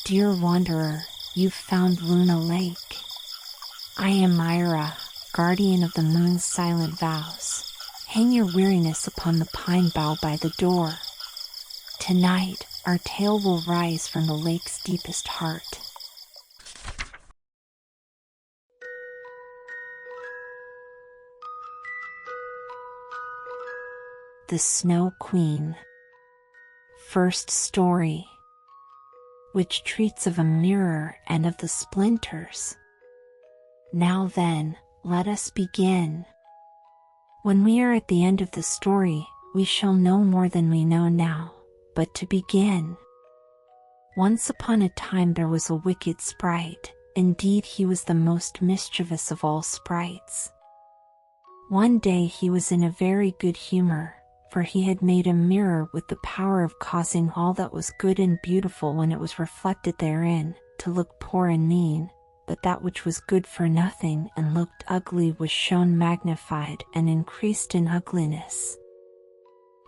Dear wanderer, you've found Luna Lake. I am Myra, guardian of the moon's silent vows. Hang your weariness upon the pine bough by the door. Tonight, our tale will rise from the lake's deepest heart. The Snow Queen. First story, which treats of a mirror and of the splinters. Now then, let us begin. When we are at the end of the story, we shall know more than we know now. But to begin. Once upon a time there was a wicked sprite. Indeed, he was the most mischievous of all sprites. One day he was in a very good humor, for he had made a mirror with the power of causing all that was good and beautiful when it was reflected therein, to look poor and mean, but that which was good for nothing and looked ugly was shown magnified and increased in ugliness.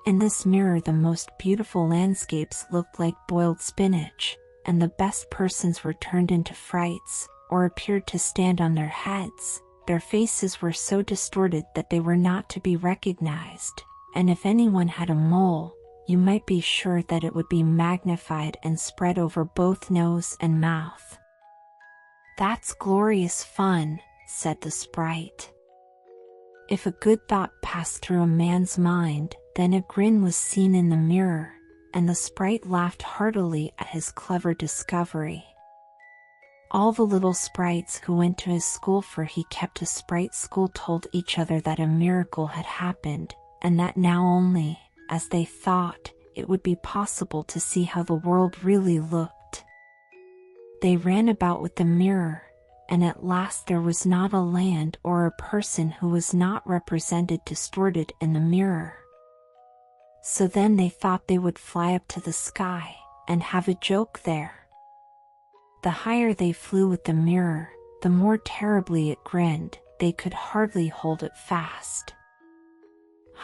In this mirror the most beautiful landscapes looked like boiled spinach, and the best persons were turned into frights, or appeared to stand on their heads. Their faces were so distorted that they were not to be recognized, and if anyone had a mole, you might be sure that it would be magnified and spread over both nose and mouth. "That's glorious fun," said the sprite. If a good thought passed through a man's mind, then a grin was seen in the mirror, and the sprite laughed heartily at his clever discovery. All the little sprites who went to his school, for he kept a sprite school, told each other that a miracle had happened, and that now only, as they thought, it would be possible to see how the world really looked. They ran about with the mirror, and at last there was not a land or a person who was not represented distorted in the mirror. So then they thought they would fly up to the sky, and have a joke there. The higher they flew with the mirror, the more terribly it grinned. They could hardly hold it fast.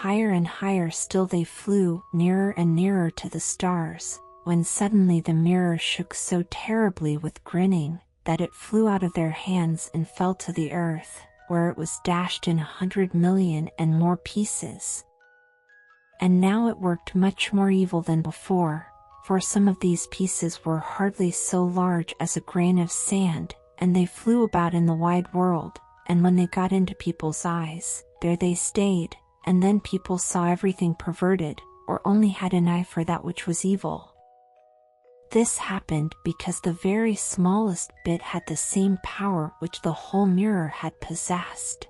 Higher and higher still they flew, nearer and nearer to the stars, when suddenly the mirror shook so terribly with grinning, that it flew out of their hands and fell to the earth, where it was dashed in 100 million and more pieces. And now it worked much more evil than before, for some of these pieces were hardly so large as a grain of sand, and they flew about in the wide world, and when they got into people's eyes, there they stayed, and then people saw everything perverted, or only had an eye for that which was evil. This happened because the very smallest bit had the same power which the whole mirror had possessed.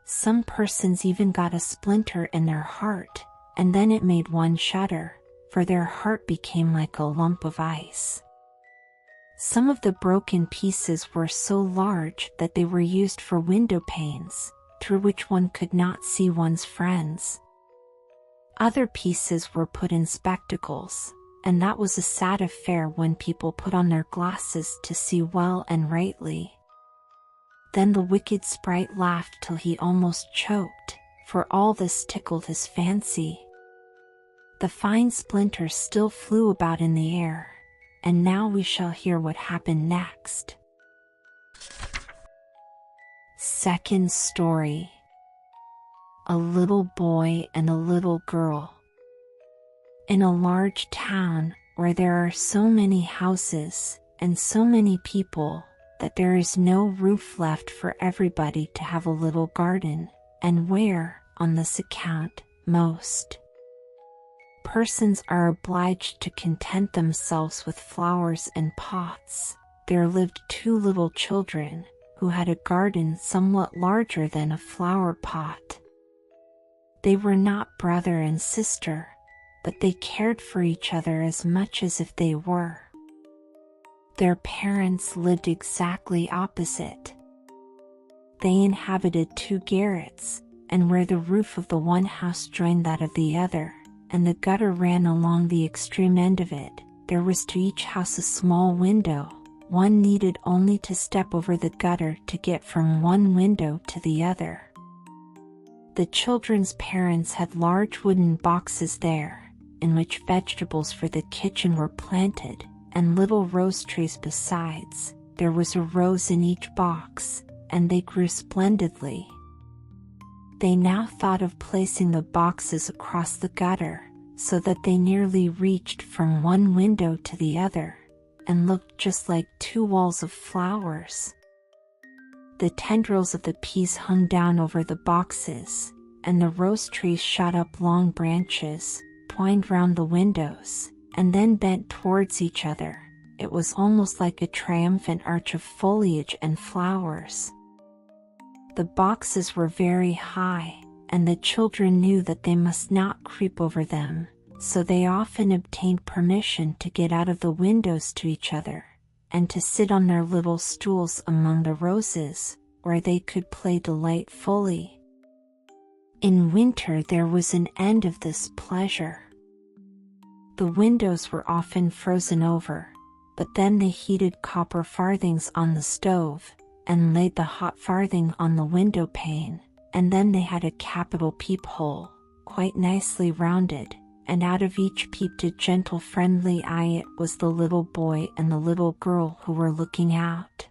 Some persons even got a splinter in their heart, and then it made one shudder, for their heart became like a lump of ice. Some of the broken pieces were so large that they were used for window panes, through which one could not see one's friends. Other pieces were put in spectacles, and that was a sad affair when people put on their glasses to see well and rightly. Then the wicked sprite laughed till he almost choked, for all this tickled his fancy. The fine splinters still flew about in the air, and now we shall hear what happened next. Second story. A little boy and a little girl. In a large town, where there are so many houses, and so many people, that there is no roof left for everybody to have a little garden, and where, on this account, most persons are obliged to content themselves with flowers and pots, there lived two little children, who had a garden somewhat larger than a flower pot. They were not brother and sister, but they cared for each other as much as if they were. Their parents lived exactly opposite. They inhabited two garrets, and where the roof of the one house joined that of the other, and the gutter ran along the extreme end of it, there was to each house a small window. One needed only to step over the gutter to get from one window to the other. The children's parents had large wooden boxes there, in which vegetables for the kitchen were planted, and little rose trees besides. There was a rose in each box, and they grew splendidly. They now thought of placing the boxes across the gutter, so that they nearly reached from one window to the other, and looked just like two walls of flowers. The tendrils of the peas hung down over the boxes, and the rose trees shot up long branches, twined round the windows, and then bent towards each other. It was almost like a triumphant arch of foliage and flowers. The boxes were very high, and the children knew that they must not creep over them, so they often obtained permission to get out of the windows to each other, and to sit on their little stools among the roses, where they could play delightfully. In winter there was an end of this pleasure. The windows were often frozen over, but then they heated copper farthings on the stove, and laid the hot farthing on the window pane, and then they had a capital peephole, quite nicely rounded, and out of each peeped a gentle friendly eye. It was the little boy and the little girl who were looking out.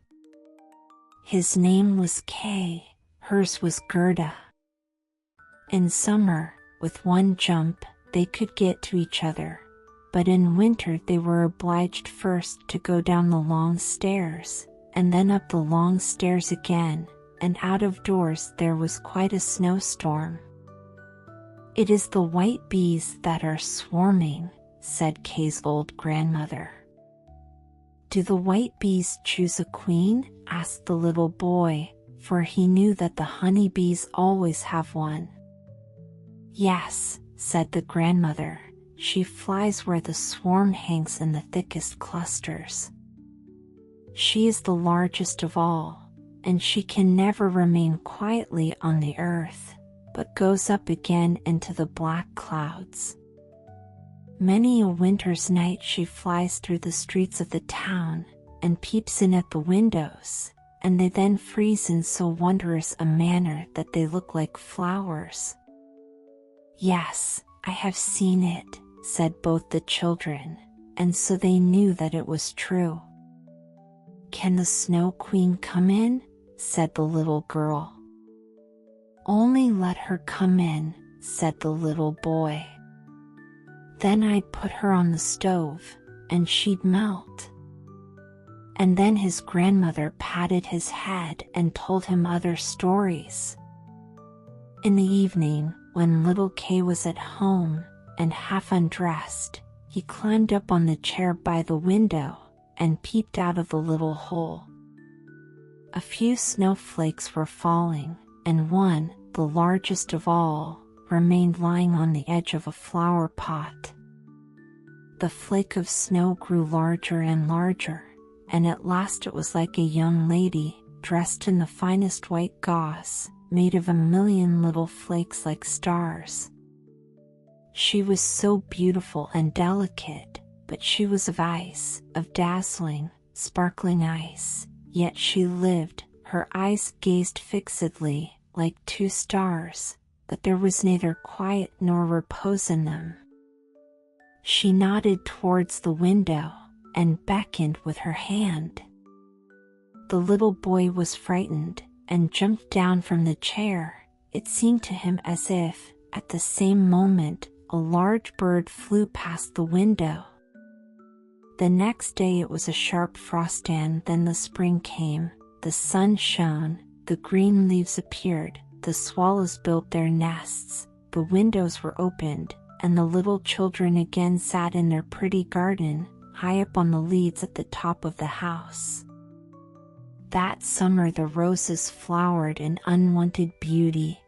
His name was Kay, hers was Gerda. In summer, with one jump, they could get to each other, but in winter they were obliged first to go down the long stairs, and then up the long stairs again, and out of doors there was quite a snowstorm. "It is the white bees that are swarming," said Kay's old grandmother. "Do the white bees choose a queen?" asked the little boy, for he knew that the honey bees always have one. "Yes," said the grandmother, "she flies where the swarm hangs in the thickest clusters. She is the largest of all, and she can never remain quietly on the earth, but goes up again into the black clouds. Many a winter's night she flies through the streets of the town, and peeps in at the windows, and they then freeze in so wondrous a manner that they look like flowers." "Yes, I have seen it," said both the children, and so they knew that it was true. "Can the Snow Queen come in?" said the little girl. "Only let her come in," said the little boy. "Then I'd put her on the stove, and she'd melt." And then his grandmother patted his head and told him other stories. In the evening, when little Kay was at home, and half undressed, he climbed up on the chair by the window, and peeped out of the little hole. A few snowflakes were falling, and one, the largest of all, remained lying on the edge of a flower pot. The flake of snow grew larger and larger, and at last it was like a young lady, dressed in the finest white gauze, made of a million little flakes like stars. She was so beautiful and delicate, but she was of ice, of dazzling, sparkling ice, yet she lived, her eyes gazed fixedly, like two stars, but there was neither quiet nor repose in them. She nodded towards the window, and beckoned with her hand. The little boy was frightened, and jumped down from the chair. It seemed to him as if, at the same moment, a large bird flew past the window. The next day it was a sharp frost, and then the spring came, the sun shone, the green leaves appeared, the swallows built their nests, the windows were opened, and the little children again sat in their pretty garden, high up on the leads at the top of the house. That summer the roses flowered in unwonted beauty.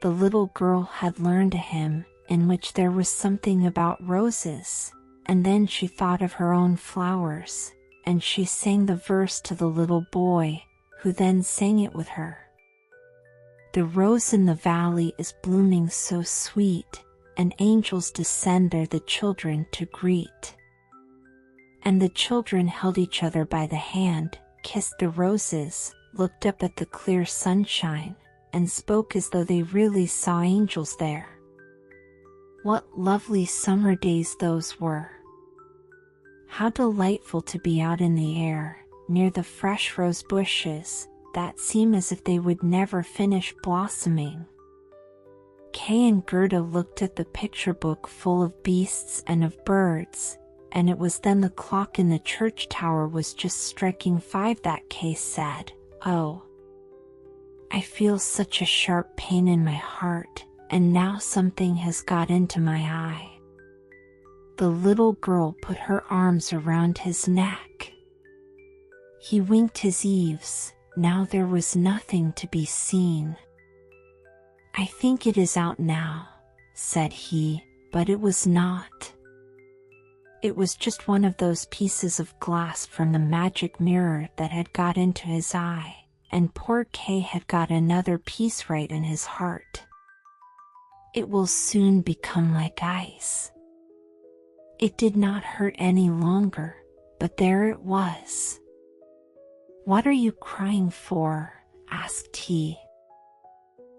The little girl had learned a hymn, in which there was something about roses, and then she thought of her own flowers, and she sang the verse to the little boy, who then sang it with her. "The rose in the valley is blooming so sweet, and angels descend there the children to greet." And the children held each other by the hand, kissed the roses, looked up at the clear sunshine, and spoke as though they really saw angels there. What lovely summer days those were! How delightful to be out in the air, near the fresh rose bushes, that seem as if they would never finish blossoming. Kay and Gerda looked at the picture book full of beasts and of birds, and it was then the clock in the church tower was just striking 5 that Kay said, "Oh, I feel such a sharp pain in my heart, and now something has got into my eye." The little girl put her arms around his neck. He winked his eaves. Now there was nothing to be seen. "I think it is out now," said he, but it was not. It was just one of those pieces of glass from the magic mirror that had got into his eye, and poor Kay had got another piece right in his heart. "It will soon become like ice." It did not hurt any longer, but there it was. "What are you crying for?" asked he.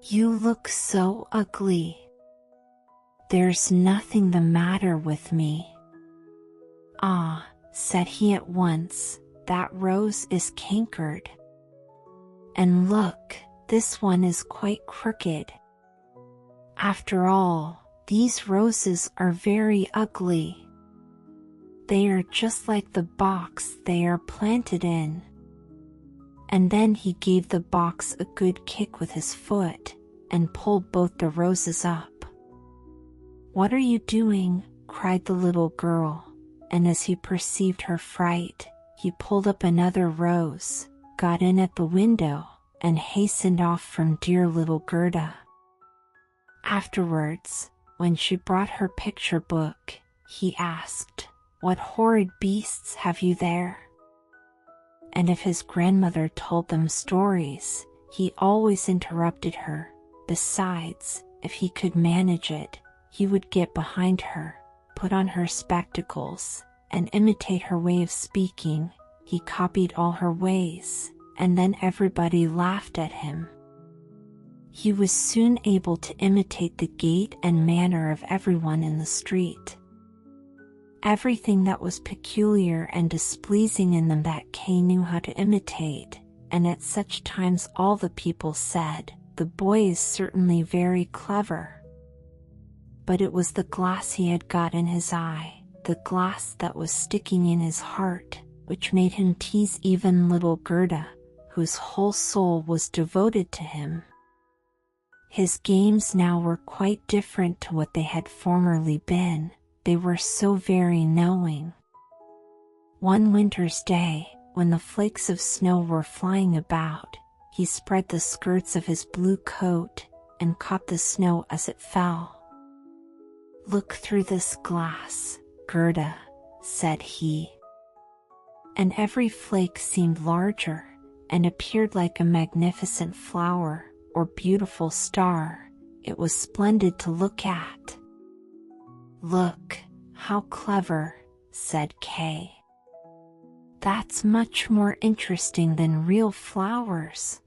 "You look so ugly." "There's nothing the matter with me." "Ah," said he at once, "that rose is cankered. And look, this one is quite crooked. After all, these roses are very ugly. They are just like the box they are planted in." And then he gave the box a good kick with his foot, and pulled both the roses up. "What are you doing?" cried the little girl, and as he perceived her fright, he pulled up another rose, got in at the window, and hastened off from dear little Gerda. Afterwards, when she brought her picture book, he asked, "What horrid beasts have you there?" And if his grandmother told them stories, he always interrupted her. Besides, if he could manage it, he would get behind her, put on her spectacles, and imitate her way of speaking. He copied all her ways, and then everybody laughed at him. He was soon able to imitate the gait and manner of everyone in the street. Everything that was peculiar and displeasing in them that Kay knew how to imitate, and at such times all the people said, "The boy is certainly very clever." But it was the glass he had got in his eye, the glass that was sticking in his heart, which made him tease even little Gerda, whose whole soul was devoted to him. His games now were quite different to what they had formerly been. They were so very knowing. One winter's day, when the flakes of snow were flying about, he spread the skirts of his blue coat, and caught the snow as it fell. "Look through this glass, Gerda," said he. And every flake seemed larger, and appeared like a magnificent flower, or beautiful star. It was splendid to look at. "Look, how clever," said Kay. "That's much more interesting than real flowers.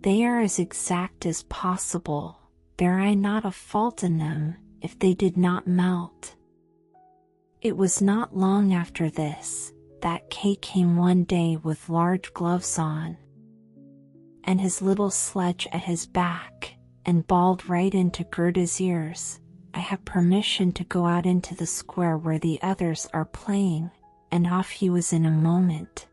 They are as exact as possible. There is not a fault in them, if they did not melt." It was not long after this, that Kay came one day with large gloves on, and his little sledge at his back, and bawled right into Gerda's ears, "I have permission to go out into the square where the others are playing," and off he was in a moment.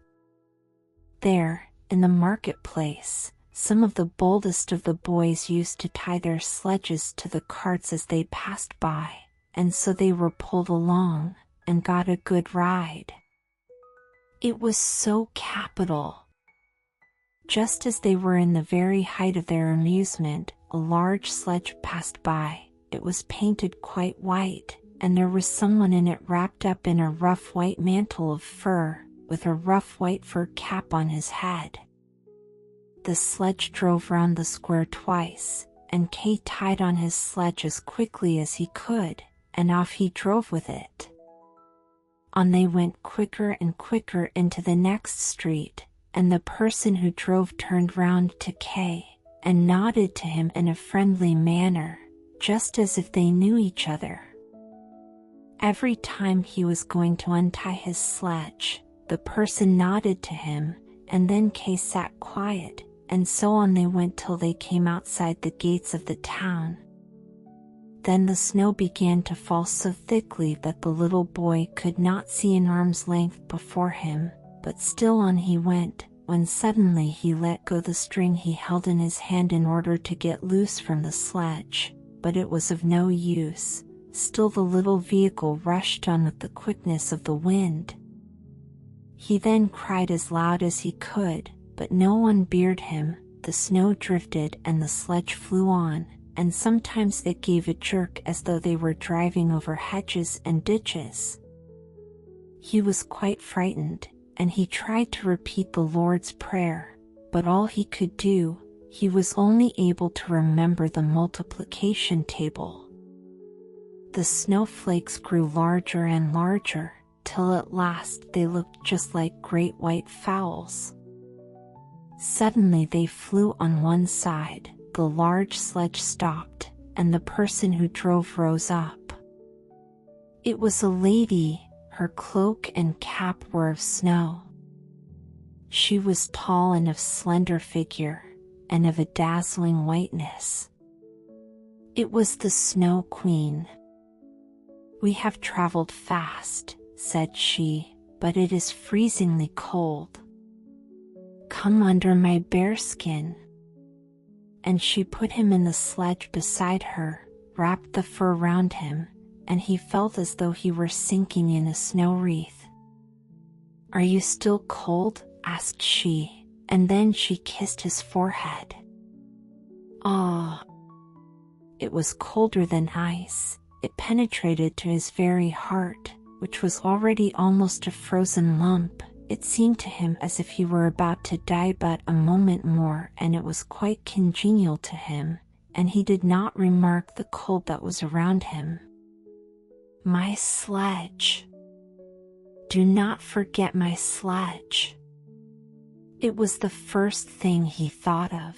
There, in the marketplace, some of the boldest of the boys used to tie their sledges to the carts as they passed by, and so they were pulled along, and got a good ride. It was so capital. Just as they were in the very height of their amusement, a large sledge passed by. It was painted quite white, and there was someone in it wrapped up in a rough white mantle of fur, with a rough white fur cap on his head. The sledge drove round the square twice, and Kay tied on his sledge as quickly as he could, and off he drove with it. On they went quicker and quicker into the next street, and the person who drove turned round to Kay, and nodded to him in a friendly manner, just as if they knew each other. Every time he was going to untie his sledge, the person nodded to him, and then Kay sat quiet, and so on they went till they came outside the gates of the town. Then the snow began to fall so thickly that the little boy could not see an arm's length before him, but still on he went, when suddenly he let go the string he held in his hand in order to get loose from the sledge, but it was of no use. Still the little vehicle rushed on with the quickness of the wind. He then cried as loud as he could, but no one beard him. The snow drifted and the sledge flew on, and sometimes it gave a jerk as though they were driving over hedges and ditches. He was quite frightened, and he tried to repeat the Lord's Prayer, but all he could do, he was only able to remember the multiplication table. The snowflakes grew larger and larger, till at last they looked just like great white fowls. Suddenly they flew on one side, the large sledge stopped, and the person who drove rose up. It was a lady. Her cloak and cap were of snow. She was tall and of slender figure, and of a dazzling whiteness. It was the Snow Queen. "We have traveled fast," said she, "but it is freezingly cold. Come under my bearskin." And she put him in the sledge beside her, wrapped the fur round him, and he felt as though he were sinking in a snow wreath. "Are you still cold?" asked she, and then she kissed his forehead. Ah! It was colder than ice. It penetrated to his very heart, which was already almost a frozen lump. It seemed to him as if he were about to die but a moment more, and it was quite congenial to him, and he did not remark the cold that was around him. "My sledge! Do not forget my sledge!" It was the first thing he thought of.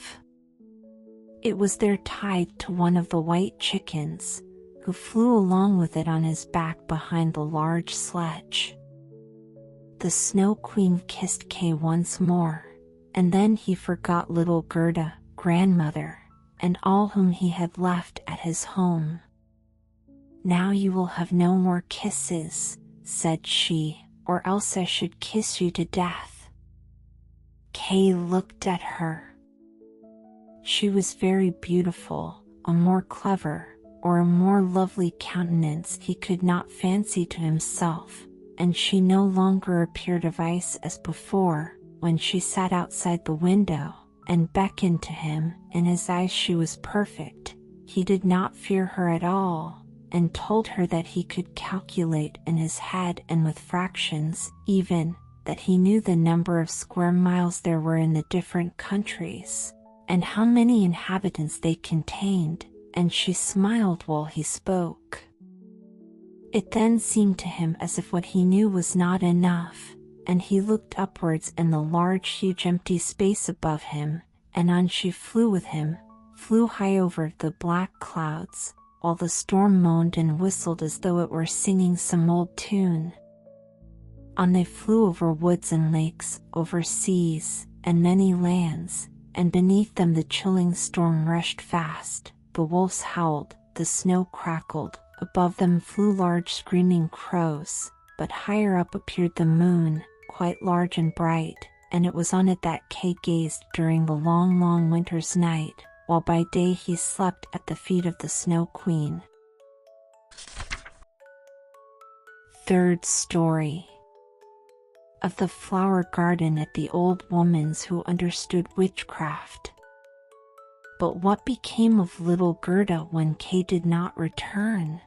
It was there tied to one of the white chickens, who flew along with it on his back behind the large sledge. The Snow Queen kissed Kay once more, and then he forgot little Gerda, grandmother, and all whom he had left at his home. "Now you will have no more kisses," said she, "or else I should kiss you to death." Kay looked at her. She was very beautiful. A more clever, or a more lovely countenance he could not fancy to himself, and she no longer appeared of ice as before, when she sat outside the window, and beckoned to him. In his eyes she was perfect. He did not fear her at all, and told her that he could calculate in his head and with fractions, even, that he knew the number of square miles there were in the different countries, and how many inhabitants they contained, and she smiled while he spoke. It then seemed to him as if what he knew was not enough, and he looked upwards in the large huge empty space above him, and on she flew with him, flew high over the black clouds, while the storm moaned and whistled as though it were singing some old tune. On they flew over woods and lakes, over seas, and many lands, and beneath them the chilling storm rushed fast. The wolves howled, the snow crackled, above them flew large screaming crows, but higher up appeared the moon, quite large and bright, and it was on it that Kay gazed during the long, long winter's night, while by day he slept at the feet of the Snow Queen. Third story. Of the flower garden at the old woman's who understood witchcraft. But what became of little Gerda when Kay did not return?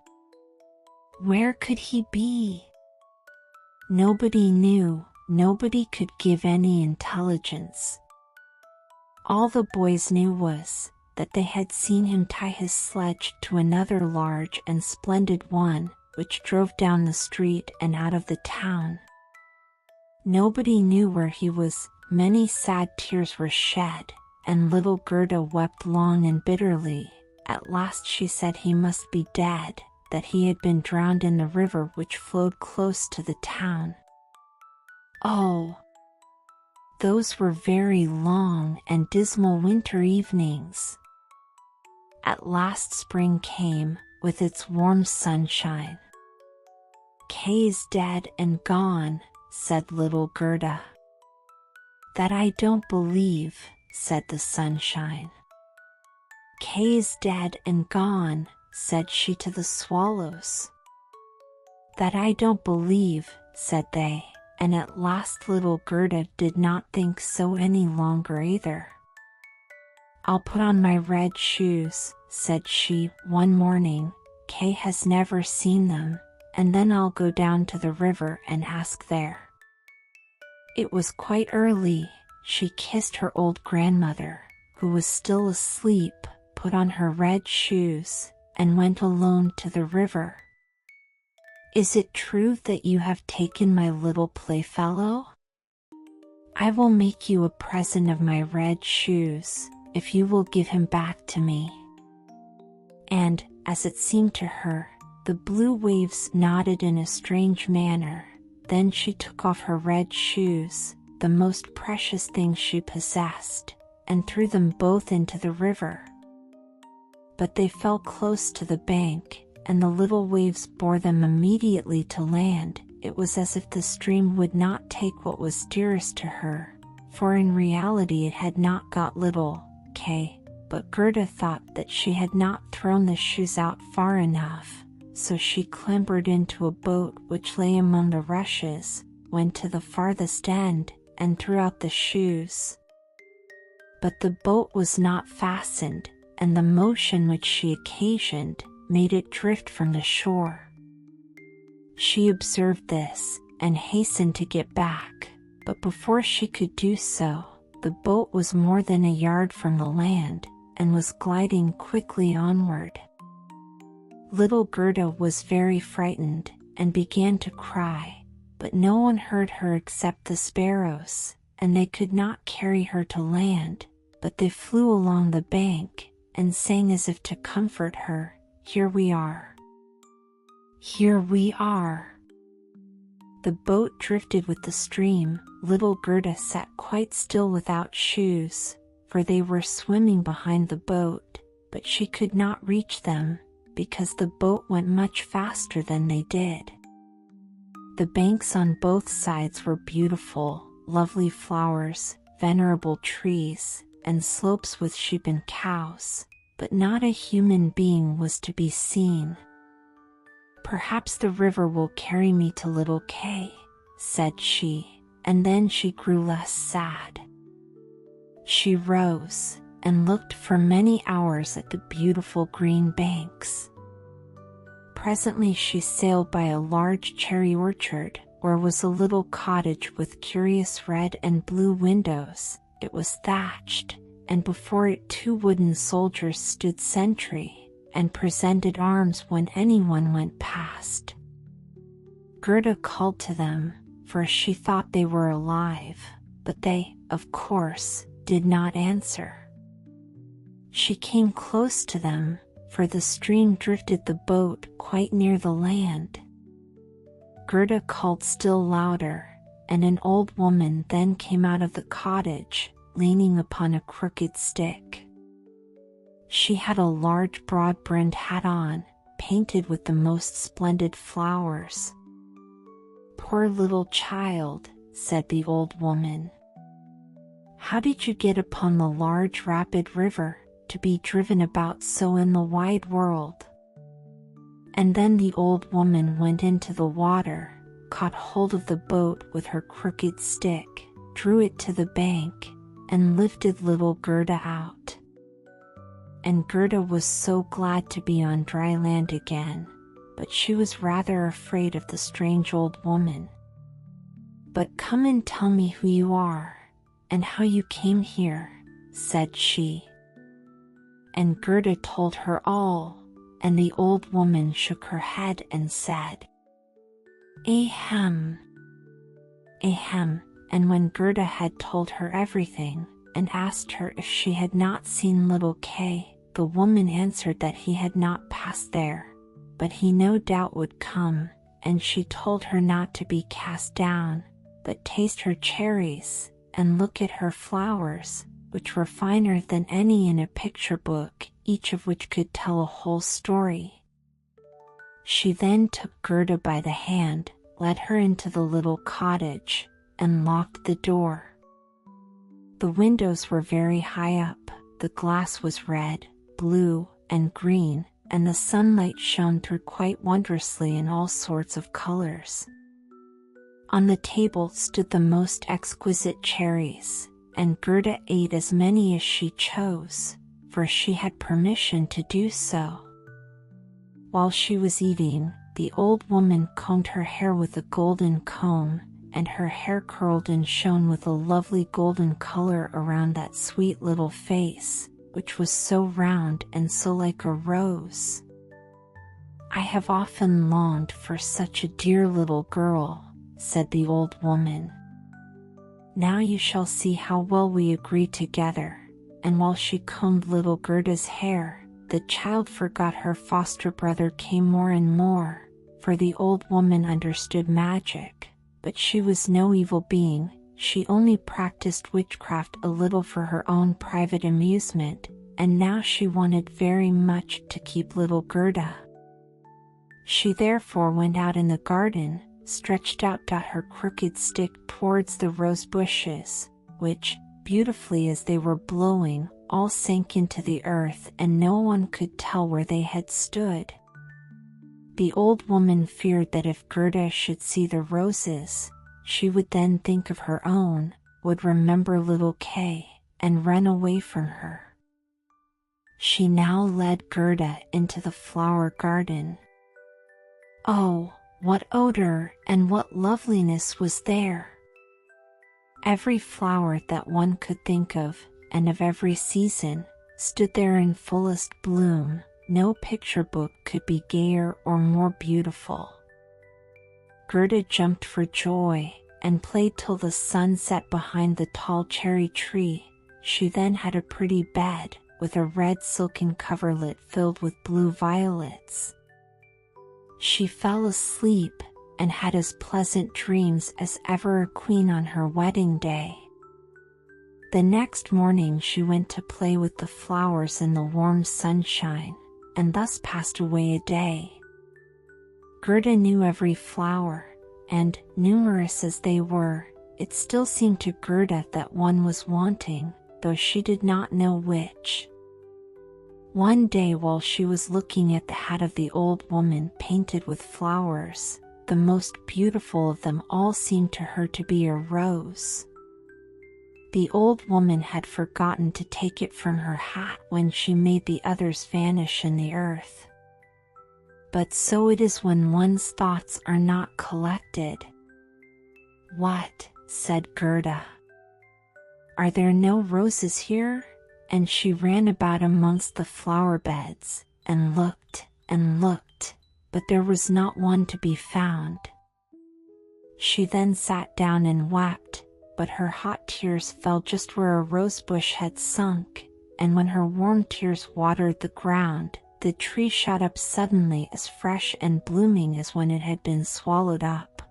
Where could he be? Nobody knew, nobody could give any intelligence. All the boys knew was, that they had seen him tie his sledge to another large and splendid one, which drove down the street and out of the town. Nobody knew where he was. Many sad tears were shed, and little Gerda wept long and bitterly. At last she said he must be dead, that he had been drowned in the river which flowed close to the town. Oh, those were very long and dismal winter evenings. At last spring came, with its warm sunshine. "Kay's dead and gone," said little Gerda. "That I don't believe," said the sunshine. "Kay's dead and gone," said she to the swallows. "That I don't believe," said they, and at last little Gerda did not think so any longer either. "I'll put on my red shoes," said she one morning. "Kay has never seen them, and then I'll go down to the river and ask there." It was quite early. She kissed her old grandmother, who was still asleep, put on her red shoes, and went alone to the river. "Is it true that you have taken my little playfellow? I will make you a present of my red shoes, if you will give him back to me." And, as it seemed to her, the blue waves nodded in a strange manner. Then she took off her red shoes, the most precious thing she possessed, and threw them both into the river. But they fell close to the bank, and the little waves bore them immediately to land. It was as if the stream would not take what was dearest to her, for in reality it had not got little Kay, but Gerda thought that she had not thrown the shoes out far enough, so she clambered into a boat which lay among the rushes, went to the farthest end, and threw out the shoes. But the boat was not fastened, and the motion which she occasioned made it drift from the shore. She observed this, and hastened to get back, but before she could do so, the boat was more than a yard from the land, and was gliding quickly onward. Little Gerda was very frightened, and began to cry, but no one heard her except the sparrows, and they could not carry her to land, but they flew along the bank, and sang as if to comfort her, "Here we are. Here we are." The boat drifted with the stream. Little Gerda sat quite still without shoes, for they were swimming behind the boat, but she could not reach them, because the boat went much faster than they did. The banks on both sides were beautiful, lovely flowers, venerable trees, and slopes with sheep and cows, but not a human being was to be seen. "Perhaps the river will carry me to little Kay," said she, and then she grew less sad. She rose, and looked for many hours at the beautiful green banks. Presently she sailed by a large cherry orchard, where was a little cottage with curious red and blue windows. It was thatched, and before it 2 wooden soldiers stood sentry, and presented arms when anyone went past. Gerda called to them, for she thought they were alive, but they, of course, did not answer. She came close to them, for the stream drifted the boat quite near the land. Gerda called still louder, and an old woman then came out of the cottage, leaning upon a crooked stick. She had a large broad-brimmed hat on, painted with the most splendid flowers. "Poor little child," said the old woman. "How did you get upon the large rapid river, to be driven about so in the wide world?" And then the old woman went into the water, caught hold of the boat with her crooked stick, drew it to the bank, and lifted little Gerda out. And Gerda was so glad to be on dry land again, but she was rather afraid of the strange old woman. "But come and tell me who you are, and how you came here," said she. And Gerda told her all, and the old woman shook her head and said, "Ahem, ahem." And when Gerda had told her everything, and asked her if she had not seen little Kay, the woman answered that he had not passed there, but he no doubt would come, and she told her not to be cast down, but taste her cherries, and look at her flowers, which were finer than any in a picture book, each of which could tell a whole story. She then took Gerda by the hand, led her into the little cottage, and locked the door. The windows were very high up, the glass was red, blue, and green, and the sunlight shone through quite wondrously in all sorts of colors. On the table stood the most exquisite cherries, and Gerda ate as many as she chose, for she had permission to do so. While she was eating, the old woman combed her hair with a golden comb, and her hair curled and shone with a lovely golden color around that sweet little face, which was so round and so like a rose. "I have often longed for such a dear little girl," said the old woman. "Now you shall see how well we agree together." And while she combed little Gerda's hair, the child forgot her foster brother came more and more, for the old woman understood magic, but she was no evil being. She only practiced witchcraft a little for her own private amusement, and now she wanted very much to keep little Gerda. She therefore went out in the garden, stretched out her crooked stick towards the rose bushes, which, beautifully as they were blowing, all sank into the earth and no one could tell where they had stood. The old woman feared that if Gerda should see the roses, she would then think of her own, would remember little Kay, and run away from her. She now led Gerda into the flower garden. Oh, what odor and what loveliness was there! Every flower that one could think of, and of every season, stood there in fullest bloom. No picture book could be gayer or more beautiful. Gerda jumped for joy, and played till the sun set behind the tall cherry tree. She then had a pretty bed, with a red silken coverlet filled with blue violets. She fell asleep, and had as pleasant dreams as ever a queen on her wedding day. The next morning she went to play with the flowers in the warm sunshine, and thus passed away a day. Gerda knew every flower, and, numerous as they were, it still seemed to Gerda that one was wanting, though she did not know which. One day while she was looking at the hat of the old woman painted with flowers, the most beautiful of them all seemed to her to be a rose. The old woman had forgotten to take it from her hat when she made the others vanish in the earth. But so it is when one's thoughts are not collected. "What?" said Gerda. "Are there no roses here?" And she ran about amongst the flower beds, and looked, but there was not one to be found. She then sat down and wept, but her hot tears fell just where a rose bush had sunk, and when her warm tears watered the ground, the tree shot up suddenly as fresh and blooming as when it had been swallowed up.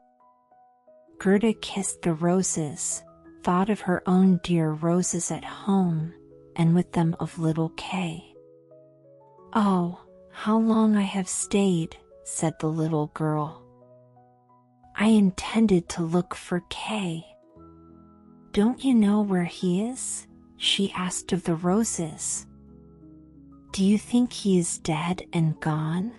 Gerda kissed the roses, thought of her own dear roses at home, and with them of little Kay. "Oh, how long I have stayed," said the little girl. "I intended to look for Kay." "Don't you know where he is?" she asked of the roses. "Do you think he is dead and gone?"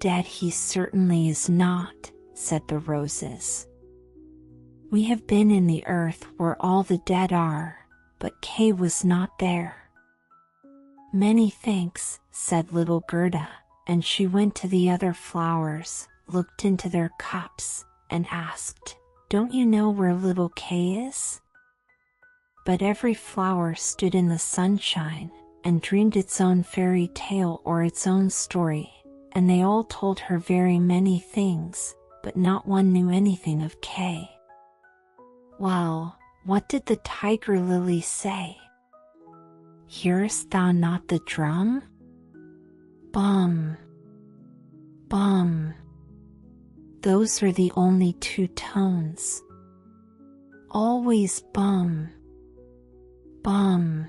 "Dead he certainly is not," said the roses. "We have been in the earth where all the dead are, but Kay was not there." "Many thanks," said little Gerda, and she went to the other flowers, looked into their cups, and asked, "Don't you know where little Kay is?" But every flower stood in the sunshine, and dreamed its own fairy tale or its own story, and they all told her very many things, but not one knew anything of Kay. Well, what did the tiger lily say? "Hearest thou not the drum? Bum! bum. Those are the only two tones. Always bum, bum.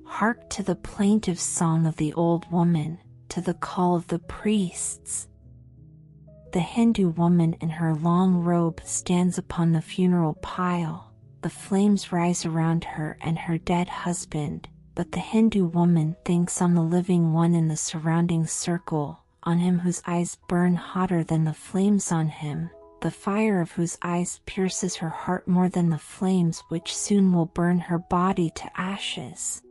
Hark to the plaintive song of the old woman, to the call of the priests. The Hindu woman in her long robe stands upon the funeral pile. The flames rise around her and her dead husband, but the Hindu woman thinks on the living one in the surrounding circle, on him whose eyes burn hotter than the flames on him, the fire of whose eyes pierces her heart more than the flames which soon will burn her body to ashes.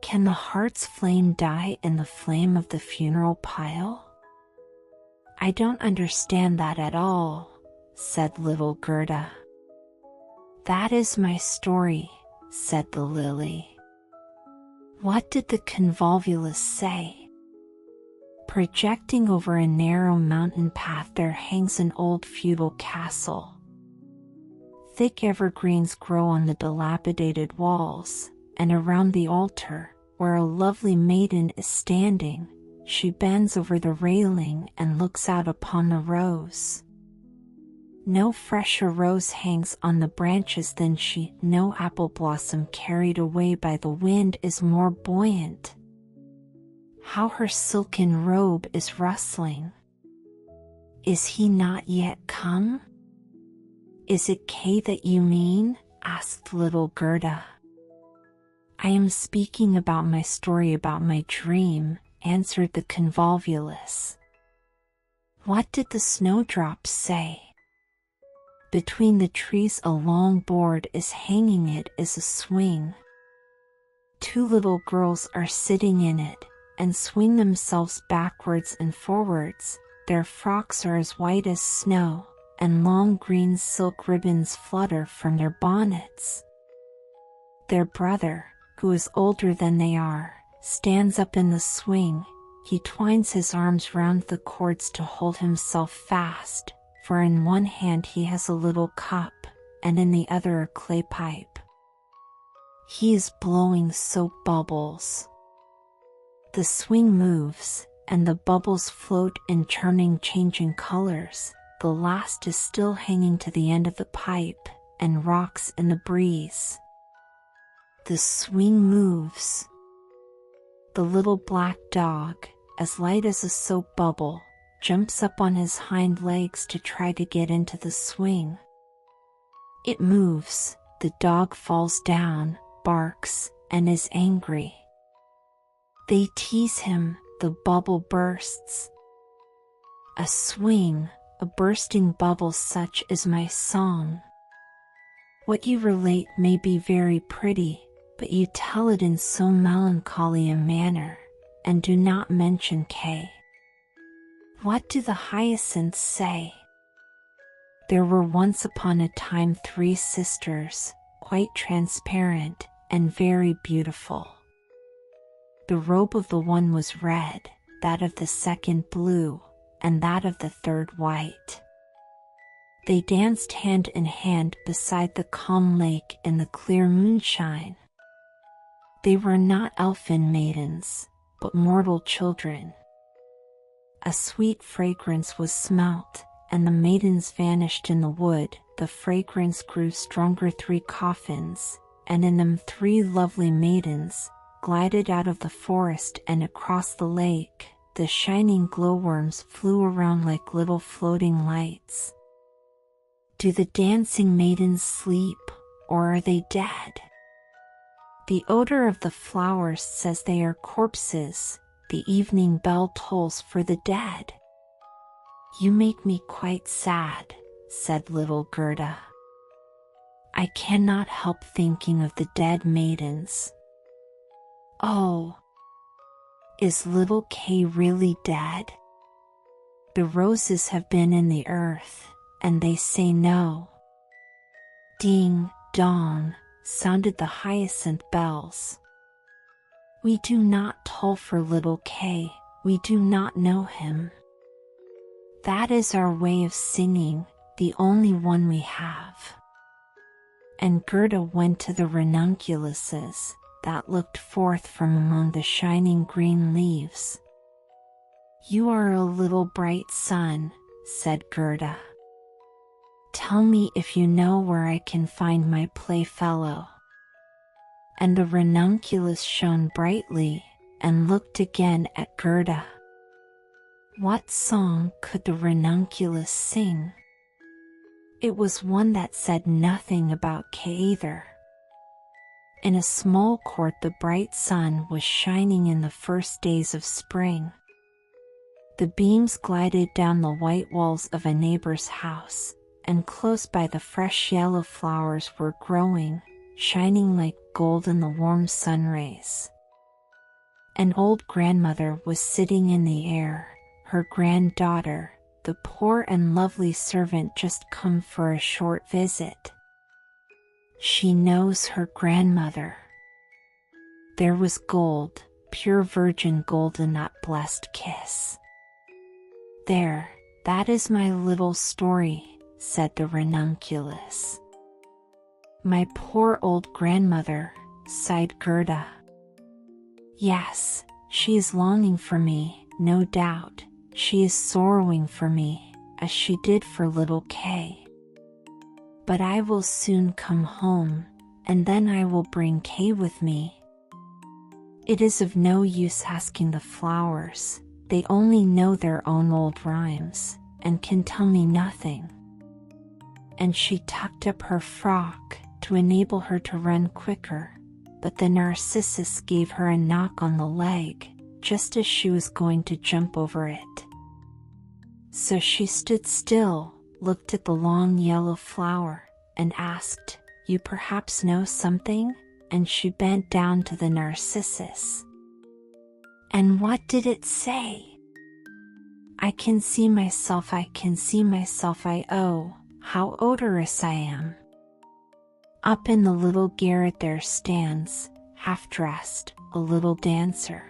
Can the heart's flame die in the flame of the funeral pile? I don't understand that at all, said little Gerda. That is my story, said the lily. What did the convolvulus say? Projecting over a narrow mountain path there hangs an old feudal castle. Thick evergreens grow on the dilapidated walls, and around the altar, where a lovely maiden is standing, she bends over the railing and looks out upon the rose. No fresher rose hangs on the branches than she, no apple blossom carried away by the wind is more buoyant. How her silken robe is rustling. Is he not yet come? Is it Kay that you mean? Asked little Gerda. I am speaking about my story about my dream, answered the convolvulus. What did the snowdrops say? Between the trees a long board is hanging, it is a swing. Two little girls are sitting in it, and swing themselves backwards and forwards. Their frocks are as white as snow, and long green silk ribbons flutter from their bonnets. Their brother, who is older than they are, stands up in the swing. He twines his arms round the cords to hold himself fast, for in one hand he has a little cup, and in the other a clay pipe. He is blowing soap bubbles. The swing moves, and the bubbles float in churning, changing colors. The last is still hanging to the end of the pipe, and rocks in the breeze. The swing moves. The little black dog, as light as a soap bubble, jumps up on his hind legs to try to get into the swing. It moves, the dog falls down, barks, and is angry. They tease him, the bubble bursts. A swing, a bursting bubble, such is my song. What you relate may be very pretty, but you tell it in so melancholy a manner, and do not mention Kay. What do the hyacinths say? There were once upon a time 3 sisters, quite transparent, and very beautiful. The robe of the one was red, that of the second blue, and that of the third white. They danced hand in hand beside the calm lake in the clear moonshine. They were not elfin maidens, but mortal children. A sweet fragrance was smelt, and the maidens vanished in the wood. The fragrance grew stronger. 3 coffins, and in them 3 lovely maidens, glided out of the forest and across the lake. The shining glowworms flew around like little floating lights. Do the dancing maidens sleep, or are they dead? The odor of the flowers says they are corpses. The evening bell tolls for the dead. You make me quite sad, said little Gerda. I cannot help thinking of the dead maidens. Oh, is little Kay really dead? The roses have been in the earth, and they say no. Ding, dong, sounded the hyacinth bells. We do not toll for little Kay, we do not know him. That is our way of singing, the only one we have. And Gerda went to the ranunculuses that looked forth from among the shining green leaves. "You are a little bright sun," said Gerda. "Tell me if you know where I can find my playfellow." And the ranunculus shone brightly and looked again at Gerda. What song could the ranunculus sing? It was one that said nothing about K either. In a small court the bright sun was shining in the first days of spring. The beams glided down the white walls of a neighbor's house, and close by the fresh yellow flowers were growing, shining like gold in the warm sun rays. An old grandmother was sitting in the air, her granddaughter, the poor and lovely servant, just come for a short visit. She knows her grandmother. There was gold, pure virgin gold in that blessed kiss. "There, that is my little story," said the ranunculus. "My poor old grandmother," sighed Gerda. "Yes, she is longing for me, no doubt. She is sorrowing for me, as she did for little K. But I will soon come home, and then I will bring K with me. It is of no use asking the flowers, they only know their own old rhymes, and can tell me nothing." And she tucked up her frock to enable her to run quicker, but the narcissus gave her a knock on the leg, just as she was going to jump over it. So she stood still, looked at the long yellow flower, and asked, "You perhaps know something?" And she bent down to the narcissus. And what did it say? "I can see myself, I can see myself, oh, how odorous I am. Up in the little garret there stands, half-dressed, a little dancer.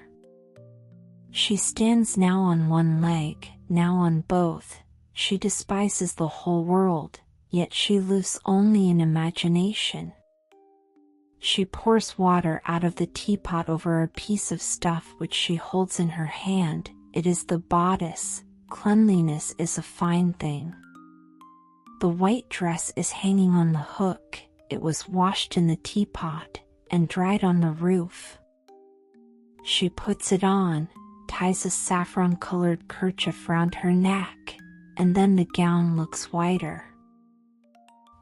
She stands now on one leg, now on both. She despises the whole world, yet she lives only in imagination. She pours water out of the teapot over a piece of stuff which she holds in her hand. It is the bodice. Cleanliness is a fine thing. The white dress is hanging on the hook. It was washed in the teapot, and dried on the roof. She puts it on, ties a saffron-colored kerchief round her neck, and then the gown looks whiter.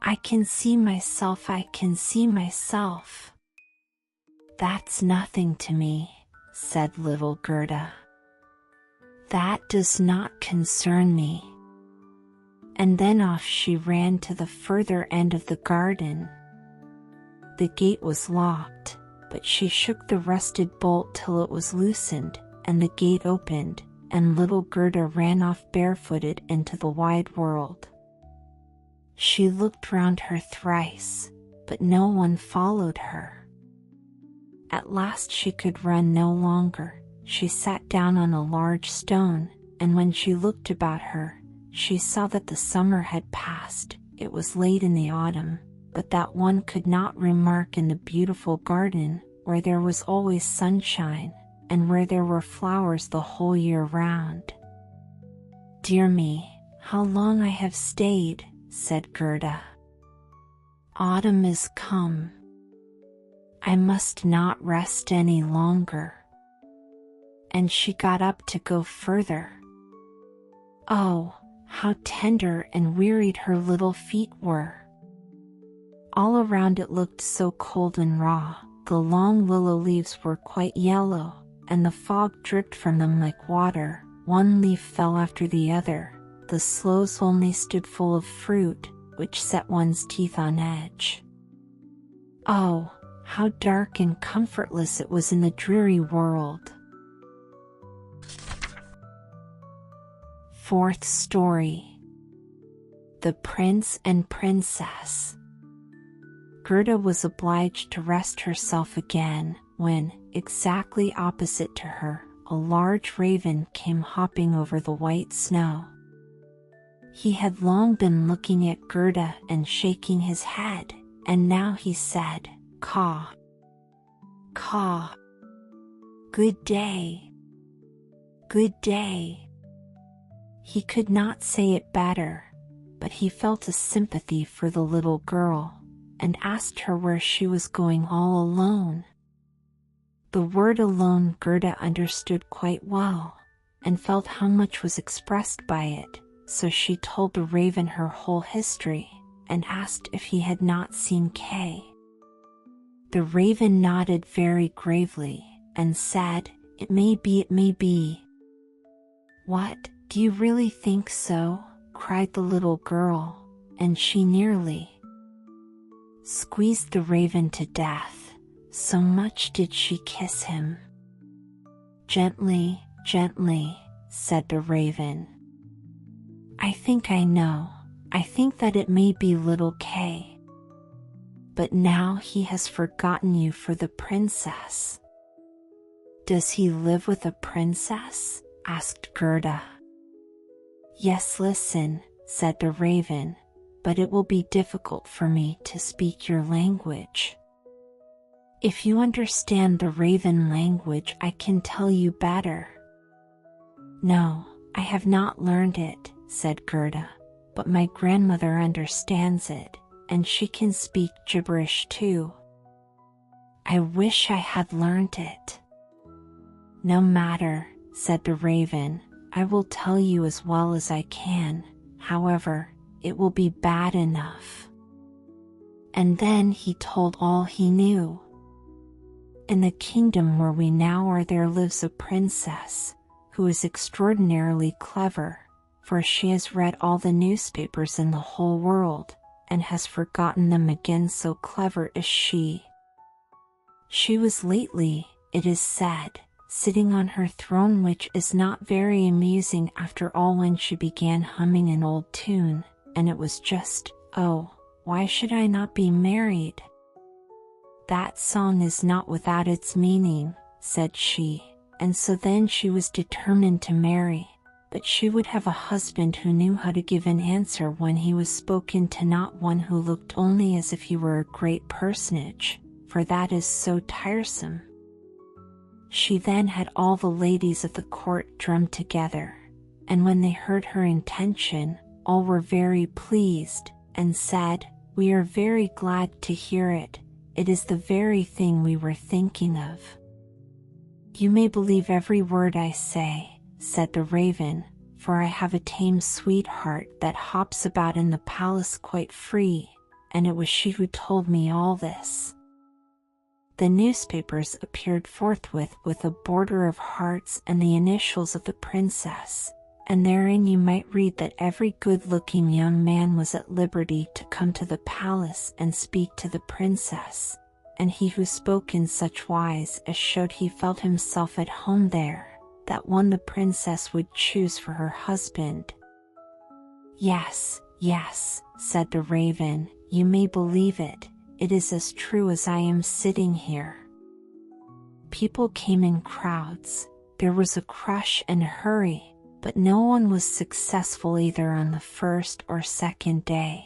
I can see myself, I can see myself." "That's nothing to me," said little Gerda. "That does not concern me." And then off she ran to the further end of the garden. The gate was locked, but she shook the rusted bolt till it was loosened, and the gate opened, and little Gerda ran off barefooted into the wide world. She looked round her thrice, but no one followed her. At last she could run no longer. She sat down on a large stone, and when she looked about her, she saw that the summer had passed. It was late in the autumn, but that one could not remark in the beautiful garden, where there was always sunshine, and where there were flowers the whole year round. "Dear me, how long I have stayed," said Gerda. "Autumn is come. I must not rest any longer." And she got up to go further. Oh, how tender and wearied her little feet were! All around it looked so cold and raw. The long willow leaves were quite yellow, and the fog dripped from them like water. One leaf fell after the other. The sloes only stood full of fruit, which set one's teeth on edge. Oh, how dark and comfortless it was in the dreary world. Fourth story. The Prince and Princess. Gerda was obliged to rest herself again, when, exactly opposite to her, a large raven came hopping over the white snow. He had long been looking at Gerda and shaking his head, and now he said, "Caw, caw. Good day. Good day." He could not say it better, but he felt a sympathy for the little girl, and asked her where she was going all alone. The word alone Gerda understood quite well, and felt how much was expressed by it, so she told the raven her whole history, and asked if he had not seen Kay. The raven nodded very gravely, and said, "It may be, it may be." "What, do you really think so?" cried the little girl, and she nearly squeezed the raven to death, so much did she kiss him. "Gently, gently," said the raven. "I think I know. I think that it may be little Kay. But now he has forgotten you for the princess." "Does he live with a princess?" asked Gerda. "Yes, listen," said the raven, "but it will be difficult for me to speak your language. If you understand the raven language, I can tell you better." "No, I have not learned it," said Gerda, "but my grandmother understands it, and she can speak gibberish too." "I wish I had learned it." "No matter," said the raven, "I will tell you as well as I can, however, it will be bad enough." And then he told all he knew. "In the kingdom where we now are there lives a princess, who is extraordinarily clever, for she has read all the newspapers in the whole world, and has forgotten them again, so clever is she. She was lately, it is said, sitting on her throne, which is not very amusing after all, when she began humming an old tune, and it was just, 'Oh, why should I not be married?' That song is not without its meaning," said she, and so then she was determined to marry, but she would have a husband who knew how to give an answer when he was spoken to, not one who looked only as if he were a great personage, for that is so tiresome. She then had all the ladies of the court drummed together, and when they heard her intention, all were very pleased, and said, "We are very glad to hear it. It is the very thing we were thinking of." "You may believe every word I say," said the raven, "for I have a tame sweetheart that hops about in the palace quite free, and it was she who told me all this." The newspapers appeared forthwith with a border of hearts and the initials of the princess, and therein you might read that every good-looking young man was at liberty to come to the palace and speak to the princess, and he who spoke in such wise as showed he felt himself at home there, that one the princess would choose for her husband. "Yes, yes," said the raven, "you may believe it. It is as true as I am sitting here." People came in crowds, there was a crush and hurry, but no one was successful either on the first or second day.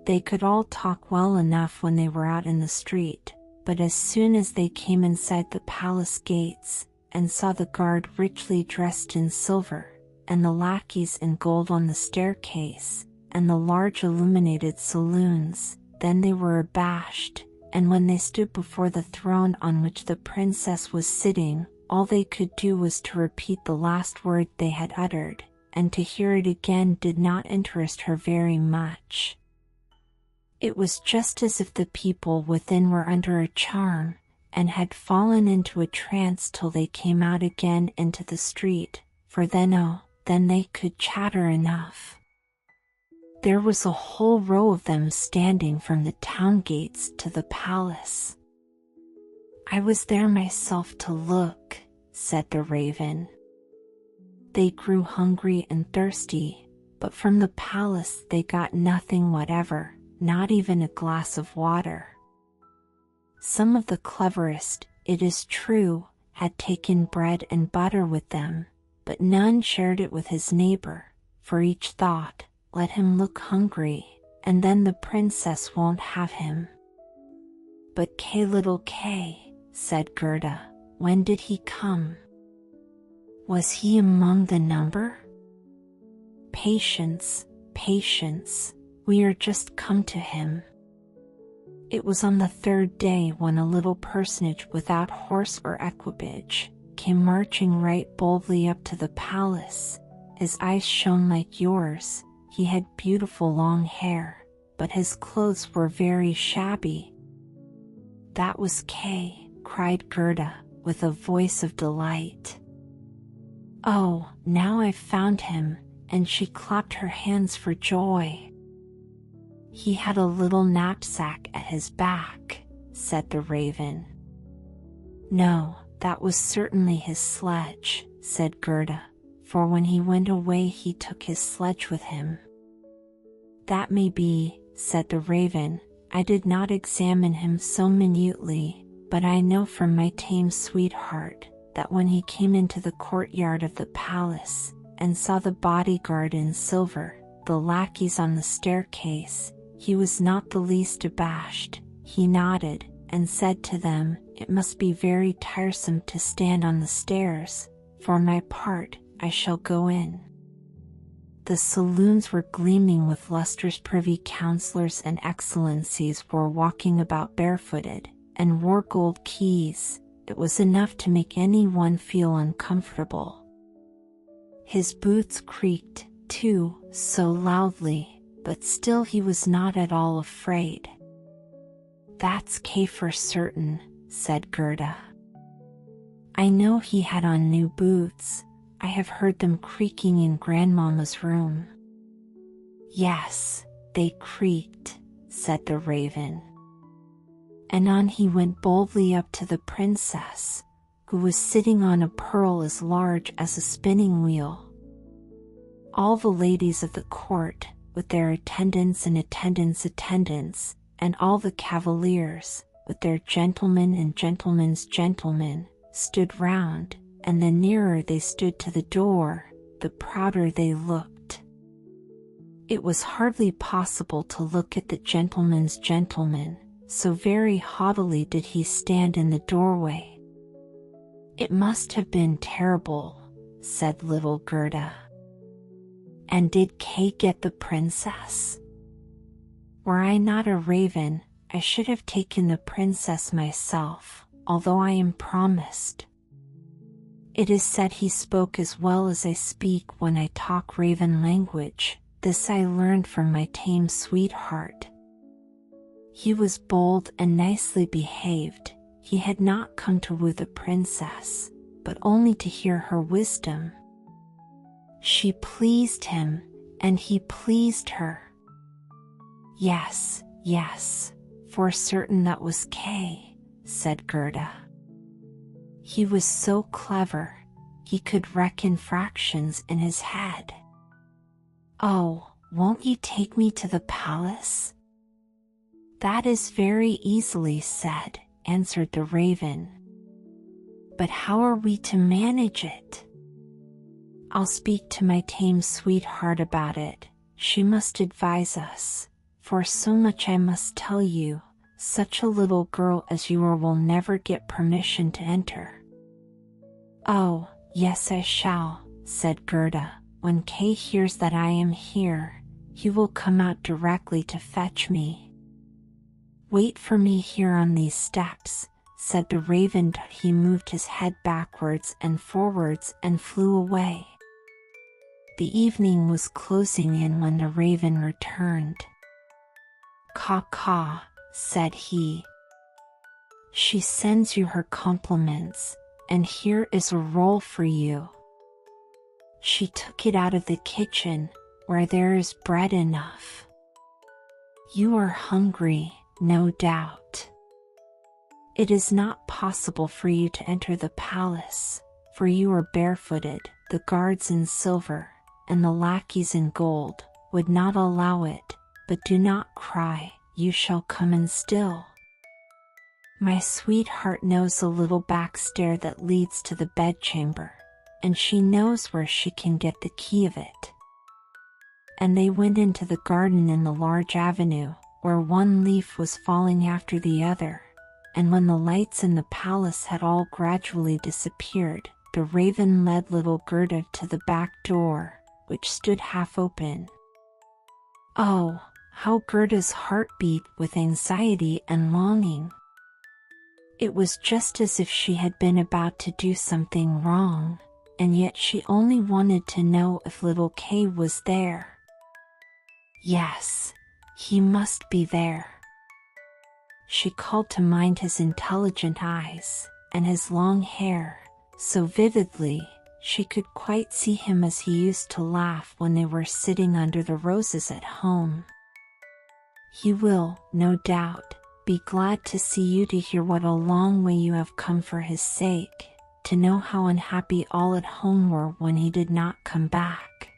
They could all talk well enough when they were out in the street, but as soon as they came inside the palace gates, and saw the guard richly dressed in silver, and the lackeys in gold on the staircase, and the large illuminated saloons, then they were abashed, and when they stood before the throne on which the princess was sitting, all they could do was to repeat the last word they had uttered, and to hear it again did not interest her very much. It was just as if the people within were under a charm, and had fallen into a trance till they came out again into the street, for then they could chatter enough. There was a whole row of them standing from the town gates to the palace. "I was there myself to look," said the raven. "They grew hungry and thirsty, but from the palace they got nothing whatever, not even a glass of water. Some of the cleverest, it is true, had taken bread and butter with them, but none shared it with his neighbor, for each thought, 'Let him look hungry, and then the princess won't have him.'" "But Kay, little Kay," said Gerda, "when did he come?" Was he among the number? Patience, patience, we are just come to him. It was on the third day when a little personage without horse or equipage came marching right boldly up to the palace. His eyes shone like yours, he had beautiful long hair, but his clothes were very shabby. That was Kay, cried Gerda, with a voice of delight. Oh, now I've found him, and she clapped her hands for joy. He had a little knapsack at his back, said the raven. No, that was certainly his sledge, said Gerda, for when he went away he took his sledge with him. That may be, said the raven, I did not examine him so minutely, but I know from my tame sweetheart that when he came into the courtyard of the palace, and saw the bodyguard in silver, the lackeys on the staircase, he was not the least abashed. He nodded, and said to them, It must be very tiresome to stand on the stairs. For my part, I shall go in. The saloons were gleaming with lustres. Privy councillors and excellencies were walking about barefooted, and wore gold keys. It was enough to make anyone feel uncomfortable. His boots creaked, too, so loudly, but still he was not at all afraid. That's Kay for certain, said Gerda. I know he had on new boots. I have heard them creaking in Grandmamma's room. Yes, they creaked, said the raven. And on he went boldly up to the princess, who was sitting on a pearl as large as a spinning wheel. All the ladies of the court, with their attendants and attendants, and all the cavaliers, with their gentlemen and gentlemen's gentlemen, stood round, and the nearer they stood to the door, the prouder they looked. It was hardly possible to look at the gentleman's gentleman, so very haughtily did he stand in the doorway. It must have been terrible, said little Gerda. And did Kay get the princess? Were I not a raven, I should have taken the princess myself, although I am promised. It is said he spoke as well as I speak when I talk raven language. This I learned from my tame sweetheart. He was bold and nicely behaved. He had not come to woo the princess, but only to hear her wisdom. She pleased him, and he pleased her. Yes, yes, for certain that was Kay, said Gerda. He was so clever, he could reckon fractions in his head. Oh, won't you take me to the palace? That is very easily said, answered the raven. But how are we to manage it? I'll speak to my tame sweetheart about it. She must advise us, for so much I must tell you, such a little girl as you are will never get permission to enter. Oh, yes I shall, said Gerda. When Kay hears that I am here, he will come out directly to fetch me. Wait for me here on these steps, said the raven. He moved his head backwards and forwards and flew away. The evening was closing in when the raven returned. Caw, said he. She sends you her compliments, and here is a roll for you. She took it out of the kitchen, where there is bread enough. You are hungry, no doubt. It is not possible for you to enter the palace, for you are barefooted. The guards in silver, and the lackeys in gold, would not allow it, but do not cry, you shall come in still. My sweetheart knows a little back stair that leads to the bedchamber, and she knows where she can get the key of it. And they went into the garden in the large avenue, where one leaf was falling after the other, and when the lights in the palace had all gradually disappeared, the raven led little Gerda to the back door, which stood half open. Oh, how Gerda's heart beat with anxiety and longing. It was just as if she had been about to do something wrong, and yet she only wanted to know if little Kay was there. Yes, he must be there. She called to mind his intelligent eyes, and his long hair, so vividly, she could quite see him as he used to laugh when they were sitting under the roses at home. He will, no doubt, be glad to see you, to hear what a long way you have come for his sake, to know how unhappy all at home were when he did not come back.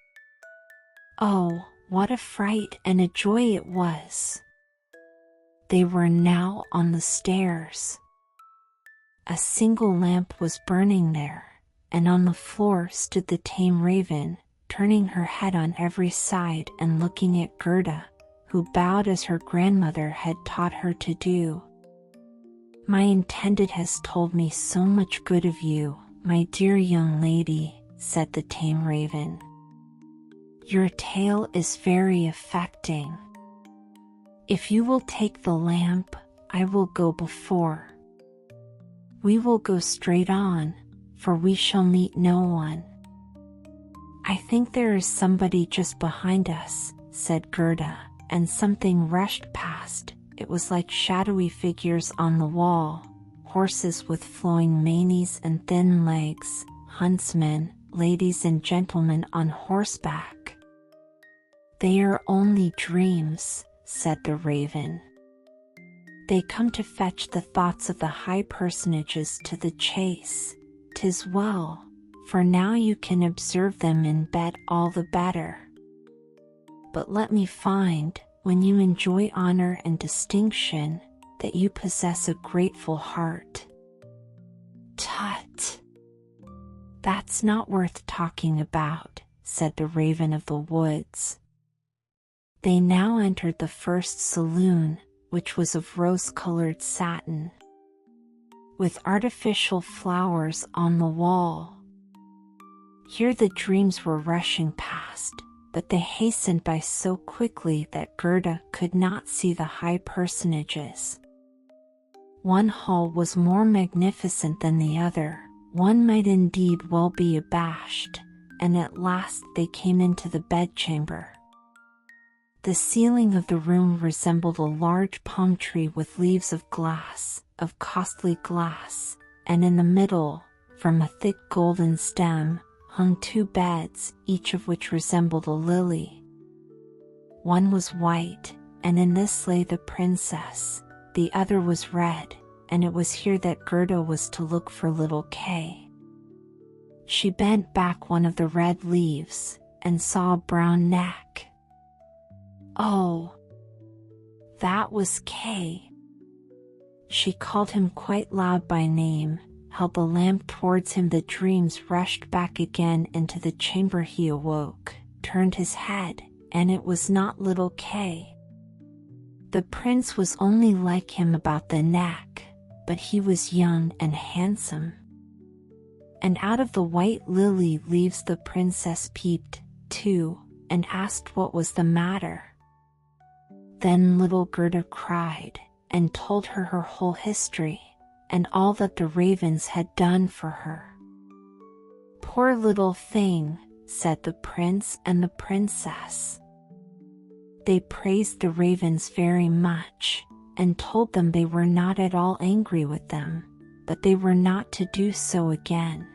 Oh, what a fright and a joy it was! They were now on the stairs. A single lamp was burning there, and on the floor stood the tame raven, turning her head on every side and looking at Gerda, who bowed as her grandmother had taught her to do. My intended has told me so much good of you, my dear young lady, said the tame raven. Your tale is very affecting. If you will take the lamp, I will go before. We will go straight on, for we shall meet no one. I think there is somebody just behind us, said Gerda, and something rushed past. It was like shadowy figures on the wall, horses with flowing manes and thin legs, huntsmen, ladies and gentlemen on horseback. They are only dreams, said the raven. They come to fetch the thoughts of the high personages to the chase. 'Tis well, for now you can observe them in bed all the better. But let me find, when you enjoy honor and distinction, that you possess a grateful heart. Tut! That's not worth talking about, said the raven of the woods. They now entered the first saloon, which was of rose-colored satin, with artificial flowers on the wall. Here the dreams were rushing past, but they hastened by so quickly that Gerda could not see the high personages. One hall was more magnificent than the other, one might indeed well be abashed, and at last they came into the bedchamber. The ceiling of the room resembled a large palm tree with leaves of glass, of costly glass, and in the middle, from a thick golden stem, hung two beds, each of which resembled a lily. One was white, and in this lay the princess, the other was red, and it was here that Gerda was to look for little Kay. She bent back one of the red leaves, and saw a brown neck. Oh, that was Kay. She called him quite loud by name, held the lamp towards him. The dreams rushed back again into the chamber. He awoke, turned his head, and it was not little Kay. The prince was only like him about the neck, but he was young and handsome. And out of the white lily leaves the princess peeped, too, and asked what was the matter. Then little Gerda cried, and told her her whole history, and all that the ravens had done for her. Poor little thing, said the prince and the princess. They praised the ravens very much, and told them they were not at all angry with them, but they were not to do so again.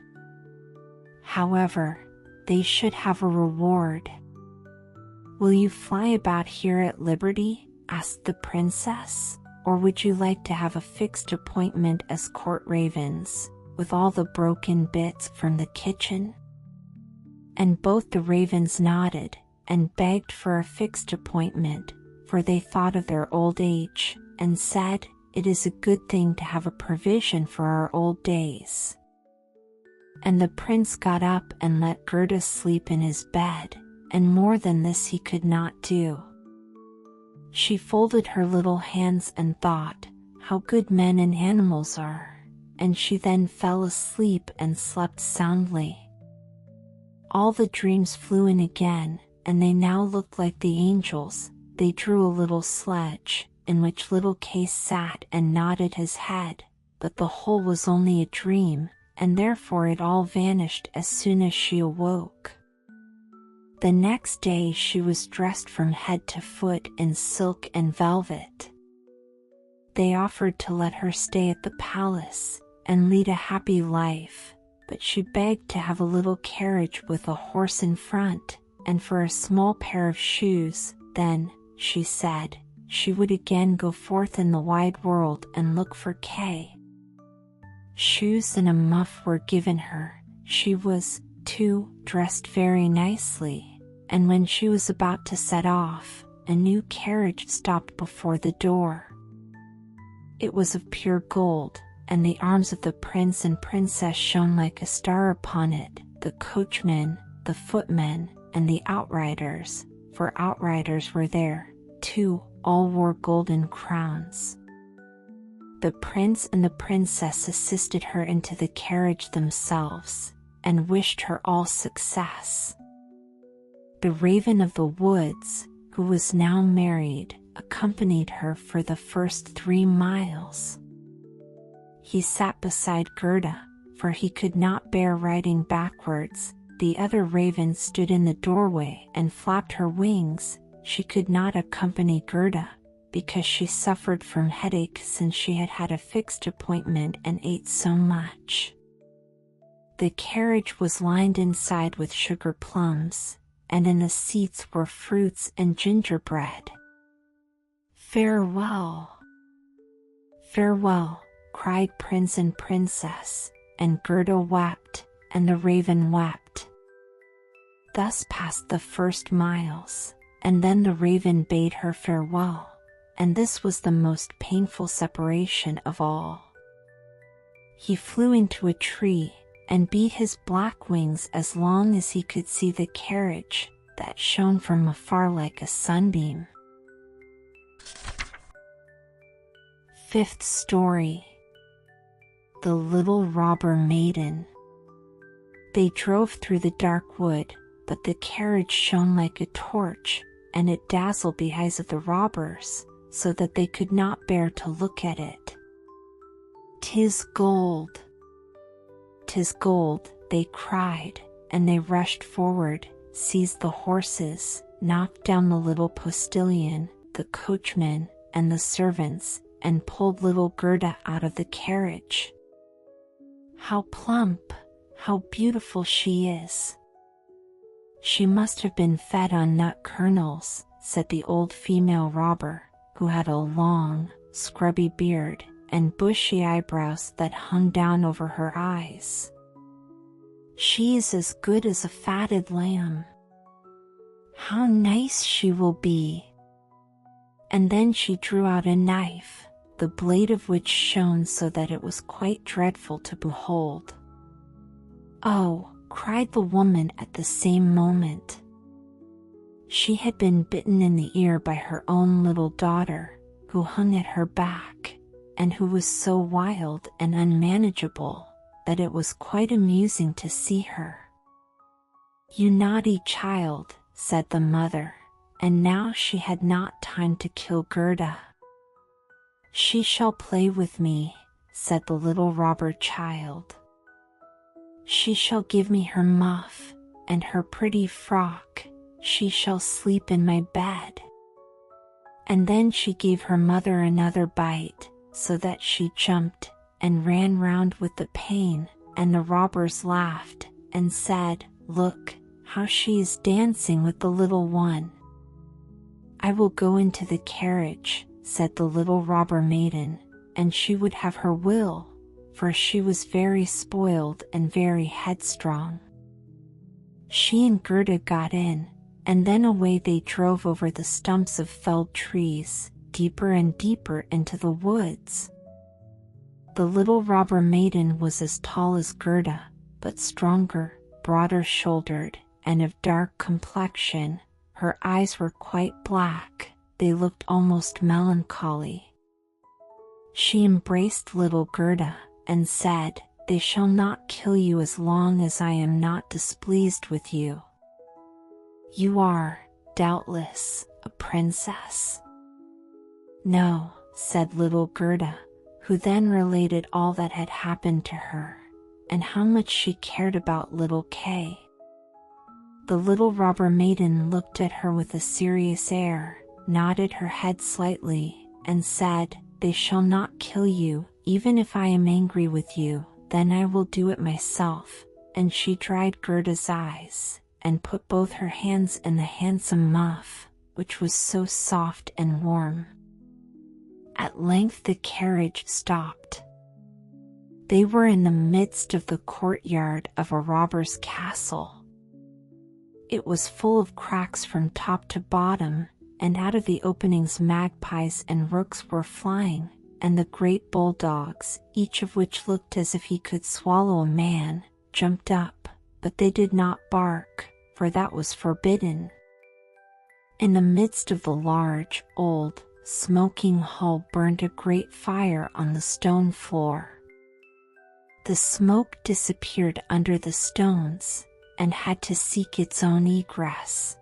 However, they should have a reward. Will you fly about here at liberty? Asked the princess, or would you like to have a fixed appointment as court ravens, with all the broken bits from the kitchen? And both the ravens nodded, and begged for a fixed appointment, for they thought of their old age, and said, "It is a good thing to have a provision for our old days." And the prince got up and let Gerda sleep in his bed, and more than this he could not do. She folded her little hands and thought, how good men and animals are, and she then fell asleep and slept soundly. All the dreams flew in again, and they now looked like the angels. They drew a little sledge, in which little Case sat and nodded his head, but the whole was only a dream, and therefore it all vanished as soon as she awoke. The next day she was dressed from head to foot in silk and velvet. They offered to let her stay at the palace and lead a happy life, but she begged to have a little carriage with a horse in front, and for a small pair of shoes. Then, she said, she would again go forth in the wide world and look for Kay. Shoes and a muff were given her. She was, too, dressed very nicely, and when she was about to set off, a new carriage stopped before the door. It was of pure gold, and the arms of the prince and princess shone like a star upon it. The coachman, the footmen, and the outriders, for outriders were there, too, all wore golden crowns. The prince and the princess assisted her into the carriage themselves, and wished her all success. The raven of the woods, who was now married, accompanied her for the first 3 miles. He sat beside Gerda, for he could not bear riding backwards. The other raven stood in the doorway and flapped her wings. She could not accompany Gerda, because she suffered from headache since she had had a fixed appointment and ate so much. The carriage was lined inside with sugar plums, and in the seats were fruits and gingerbread. "Farewell! Farewell!" cried Prince and Princess, and Gerda wept, and the raven wept. Thus passed the first miles, and then the raven bade her farewell, and this was the most painful separation of all. He flew into a tree, and beat his black wings as long as he could see the carriage, that shone from afar like a sunbeam. Fifth story. The Little Robber Maiden. They drove through the dark wood, but the carriage shone like a torch, and it dazzled the eyes of the robbers, so that they could not bear to look at it. "'Tis gold! 'Tis gold!" they cried, and they rushed forward, seized the horses, knocked down the little postilion, the coachman, and the servants, and pulled little Gerda out of the carriage. "How plump, how beautiful she is! She must have been fed on nut kernels," said the old female robber, who had a long, scrubby beard, and bushy eyebrows that hung down over her eyes. "She is as good as a fatted lamb. How nice she will be!" And then she drew out a knife, the blade of which shone so that it was quite dreadful to behold. "Oh!" cried the woman at the same moment. She had been bitten in the ear by her own little daughter, who hung at her back, and who was so wild and unmanageable that it was quite amusing to see her. "You naughty child," said the mother, and now she had not time to kill Gerda. "She shall play with me," said the little robber child. "She shall give me her muff, and her pretty frock. She shall sleep in my bed." And then she gave her mother another bite, so that she jumped, and ran round with the pain, and the robbers laughed, and said, "Look, how she is dancing with the little one." "I will go into the carriage," said the little robber maiden, and she would have her will, for she was very spoiled and very headstrong. She and Gerda got in, and then away they drove over the stumps of felled trees, deeper and deeper into the woods. The little robber maiden was as tall as Gerda, but stronger, broader shouldered, and of dark complexion. Her eyes were quite black, they looked almost melancholy. She embraced little Gerda, and said, "They shall not kill you as long as I am not displeased with you. You are, doubtless, a princess." "No," said little Gerda, who then related all that had happened to her, and how much she cared about little Kay. The little robber maiden looked at her with a serious air, nodded her head slightly, and said, "They shall not kill you, even if I am angry with you, then I will do it myself." And she dried Gerda's eyes, and put both her hands in the handsome muff, which was so soft and warm. At length the carriage stopped. They were in the midst of the courtyard of a robber's castle. It was full of cracks from top to bottom, and out of the openings magpies and rooks were flying, and the great bulldogs, each of which looked as if he could swallow a man, jumped up, but they did not bark, for that was forbidden. In the midst of the large, old, smoking hall burned a great fire on the stone floor. The smoke disappeared under the stones, and had to seek its own egress.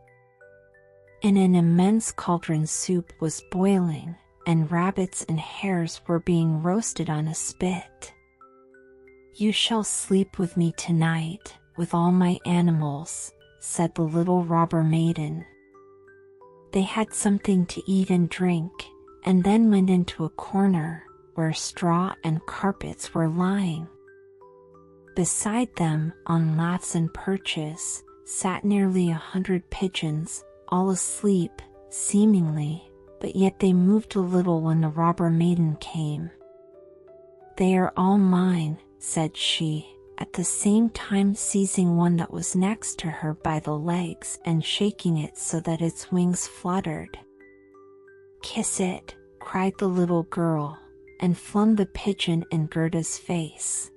In an immense cauldron soup was boiling, and rabbits and hares were being roasted on a spit. "You shall sleep with me tonight, with all my animals," said the little robber maiden. They had something to eat and drink, and then went into a corner, where straw and carpets were lying. Beside them, on laths and perches, sat nearly 100 pigeons, all asleep, seemingly, but yet they moved a little when the robber maiden came. "They are all mine," said she, at the same time seizing one that was next to her by the legs and shaking it so that its wings fluttered. "Kiss it," cried the little girl, and flung the pigeon in Gerda's face.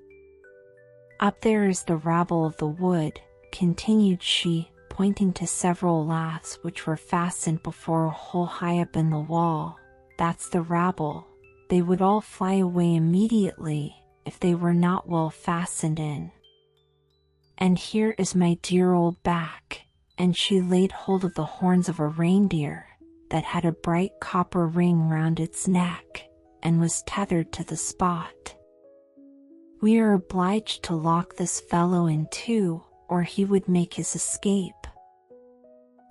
"Up there is the rabble of the wood," continued she, pointing to several laths which were fastened before a hole high up in the wall. "That's the rabble. They would all fly away immediately, if they were not well fastened in. And here is my dear old back," and she laid hold of the horns of a reindeer, that had a bright copper ring round its neck, and was tethered to the spot. "We are obliged to lock this fellow in too, or he would make his escape.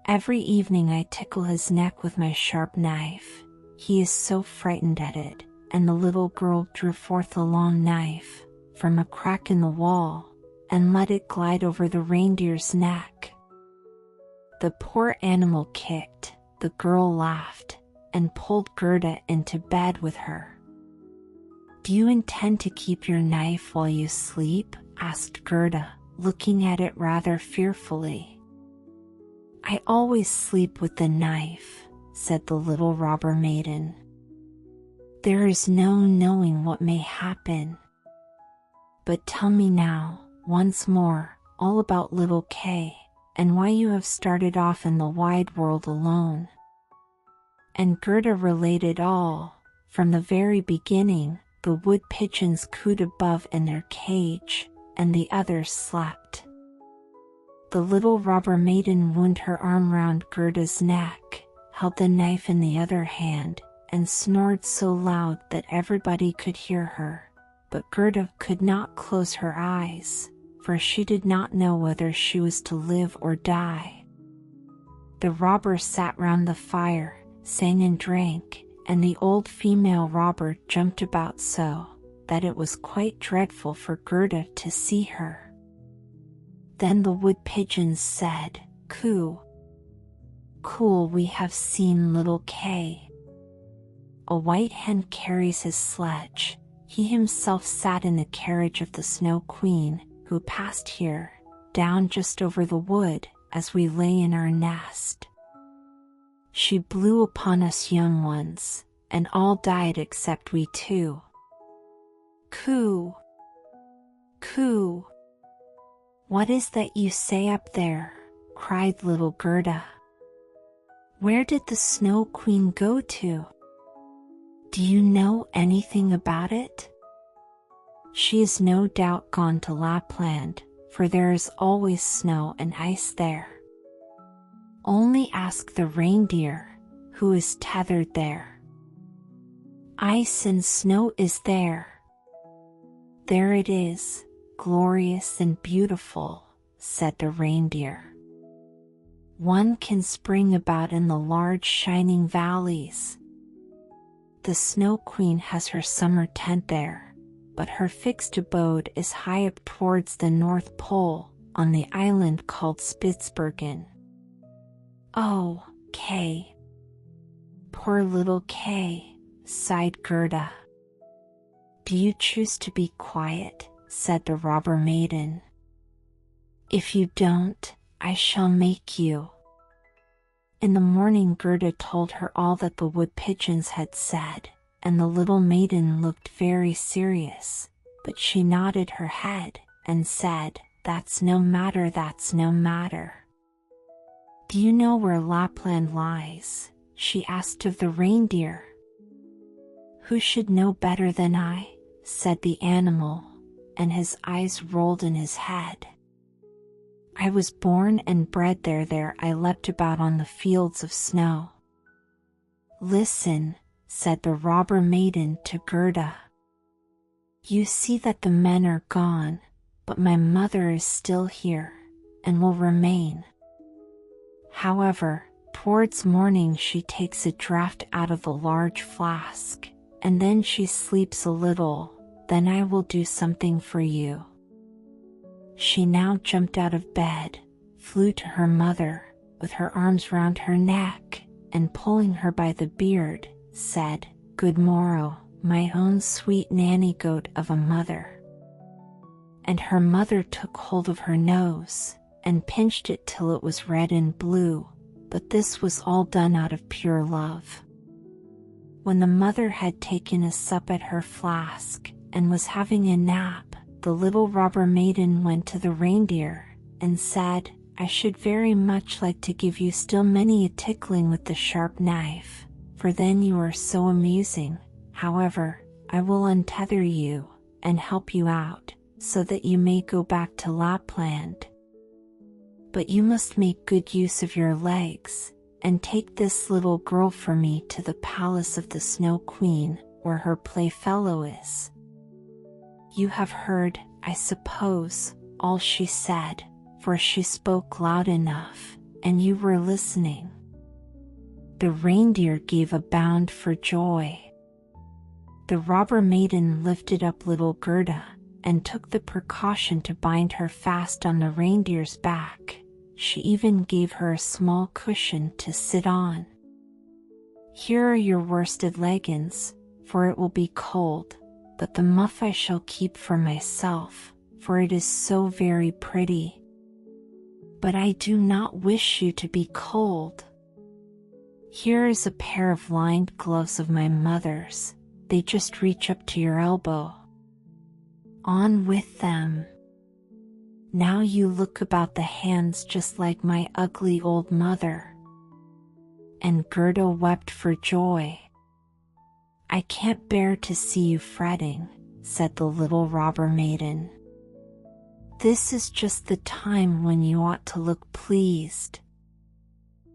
Every evening I tickle his neck with my sharp knife. He is so frightened at it," and the little girl drew forth a long knife, from a crack in the wall, and let it glide over the reindeer's neck. The poor animal kicked, the girl laughed, and pulled Gerda into bed with her. "Do you intend to keep your knife while you sleep?" asked Gerda, looking at it rather fearfully. "I always sleep with the knife," said the little robber maiden. "There is no knowing what may happen. But tell me now, once more, all about little Kay, and why you have started off in the wide world alone." And Gerda related all, from the very beginning. The wood pigeons cooed above in their cage, and the others slept. The little robber maiden wound her arm round Gerda's neck, held the knife in the other hand, and snored so loud that everybody could hear her. But Gerda could not close her eyes, for she did not know whether she was to live or die. The robbers sat round the fire, sang and drank, and the old female robber jumped about so, that it was quite dreadful for Gerda to see her. Then the wood pigeons said, "Coo! Cool, we have seen little Kay. A white hen carries his sledge. He himself sat in the carriage of the Snow Queen, who passed here, down just over the wood, as we lay in our nest. She blew upon us young ones, and all died except we two. Coo! Coo! What is that you say up there?" cried little Gerda. "Where did the Snow Queen go to? Do you know anything about it?" She is no doubt gone to Lapland, for there is always snow and ice there. Only ask the reindeer, who is tethered there. Ice and snow is there. There it is, glorious and beautiful, said the reindeer. One can spring about in the large shining valleys. The Snow Queen has her summer tent there, but her fixed abode is high up towards the North Pole, on the island called Spitzbergen. Oh, Kay. Poor little Kay, sighed Gerda. Do you choose to be quiet? Said the robber maiden. If you don't, I shall make you. In the morning Gerda told her all that the wood pigeons had said, and the little maiden looked very serious, but she nodded her head, and said, That's no matter, that's no matter. Do you know where Lapland lies? She asked of the reindeer. Who should know better than I? Said the animal, and his eyes rolled in his head. I was born and bred there I leapt about on the fields of snow. Listen, said the robber maiden to Gerda. You see that the men are gone, but my mother is still here, and will remain. However, towards morning she takes a draught out of a large flask, and then she sleeps a little, then I will do something for you. She now jumped out of bed, flew to her mother, with her arms round her neck, and pulling her by the beard, said, Good morrow, my own sweet nanny goat of a mother. And her mother took hold of her nose, and pinched it till it was red and blue, but this was all done out of pure love. When the mother had taken a sup at her flask, and was having a nap, the little robber maiden went to the reindeer, and said, I should very much like to give you still many a tickling with the sharp knife, for then you are so amusing. However, I will untether you, and help you out, so that you may go back to Lapland. But you must make good use of your legs, and take this little girl for me to the palace of the Snow Queen, where her playfellow is. You have heard, I suppose, all she said, for she spoke loud enough, and you were listening. The reindeer gave a bound for joy. The robber maiden lifted up little Gerda, and took the precaution to bind her fast on the reindeer's back. She even gave her a small cushion to sit on. Here are your worsted leggins, for it will be cold, but the muff I shall keep for myself, for it is so very pretty. But I do not wish you to be cold. Here is a pair of lined gloves of my mother's, they just reach up to your elbow. On with them. Now you look about the hands just like my ugly old mother. And Gerda wept for joy. I can't bear to see you fretting, said the little robber maiden. This is just the time when you ought to look pleased.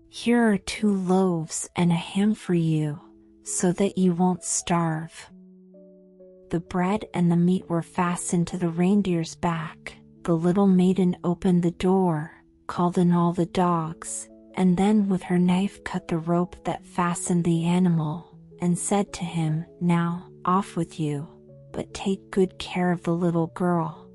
Here are 2 loaves and a ham for you, so that you won't starve. The bread and the meat were fastened to the reindeer's back. The little maiden opened the door, called in all the dogs, and then with her knife cut the rope that fastened the animal, and said to him, Now, off with you, but take good care of the little girl.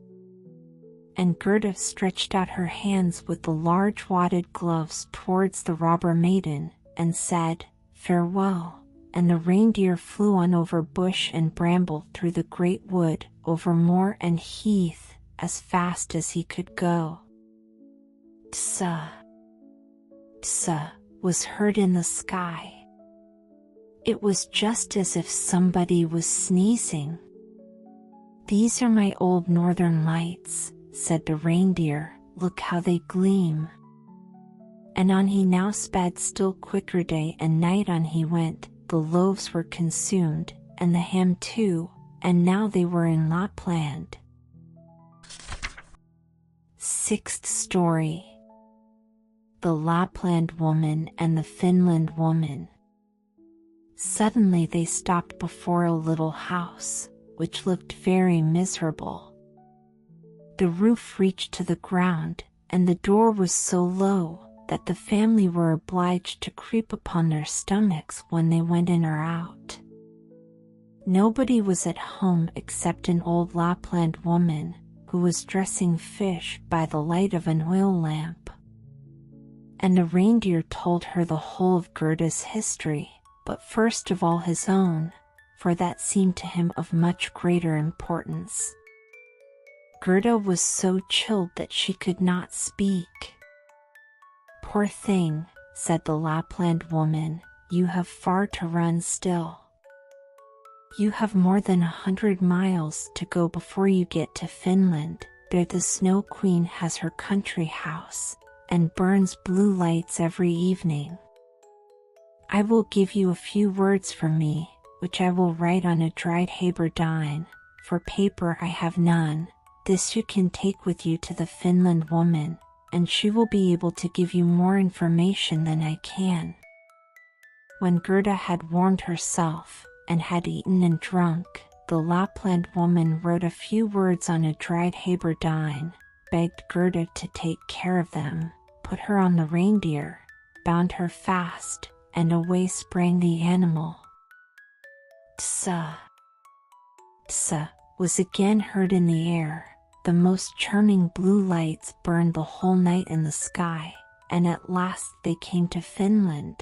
And Gerda stretched out her hands with the large wadded gloves towards the robber maiden, and said, Farewell, and the reindeer flew on over bush and bramble through the great wood, over moor and heath, as fast as he could go. Tsa, tsa, was heard in the sky. It was just as if somebody was sneezing. These are my old northern lights, said the reindeer, look how they gleam. And on he now sped still quicker, day and night on he went. The loaves were consumed, and the ham too, and now they were in Lapland. Sixth story. The Lapland Woman and the Finland Woman. Suddenly they stopped before a little house, which looked very miserable. The roof reached to the ground, and the door was so low that the family were obliged to creep upon their stomachs when they went in or out. Nobody was at home except an old Lapland woman, who was dressing fish by the light of an oil lamp. And the reindeer told her the whole of Gerda's history, but first of all his own, for that seemed to him of much greater importance. Gerda was so chilled that she could not speak. "Poor thing," said the Lapland woman, "you have far to run still. You have more than 100 miles to go before you get to Finland. There the Snow Queen has her country house, and burns blue lights every evening. I will give you a few words from me, which I will write on a dried haberdine, for paper I have none. This you can take with you to the Finland woman, and she will be able to give you more information than I can." When Gerda had warmed herself, and had eaten and drunk, the Lapland woman wrote a few words on a dried haberdine, begged Gerda to take care of them, put her on the reindeer, bound her fast, and away sprang the animal. Tsa, tsa, was again heard in the air. The most charming blue lights burned the whole night in the sky, and at last they came to Finland.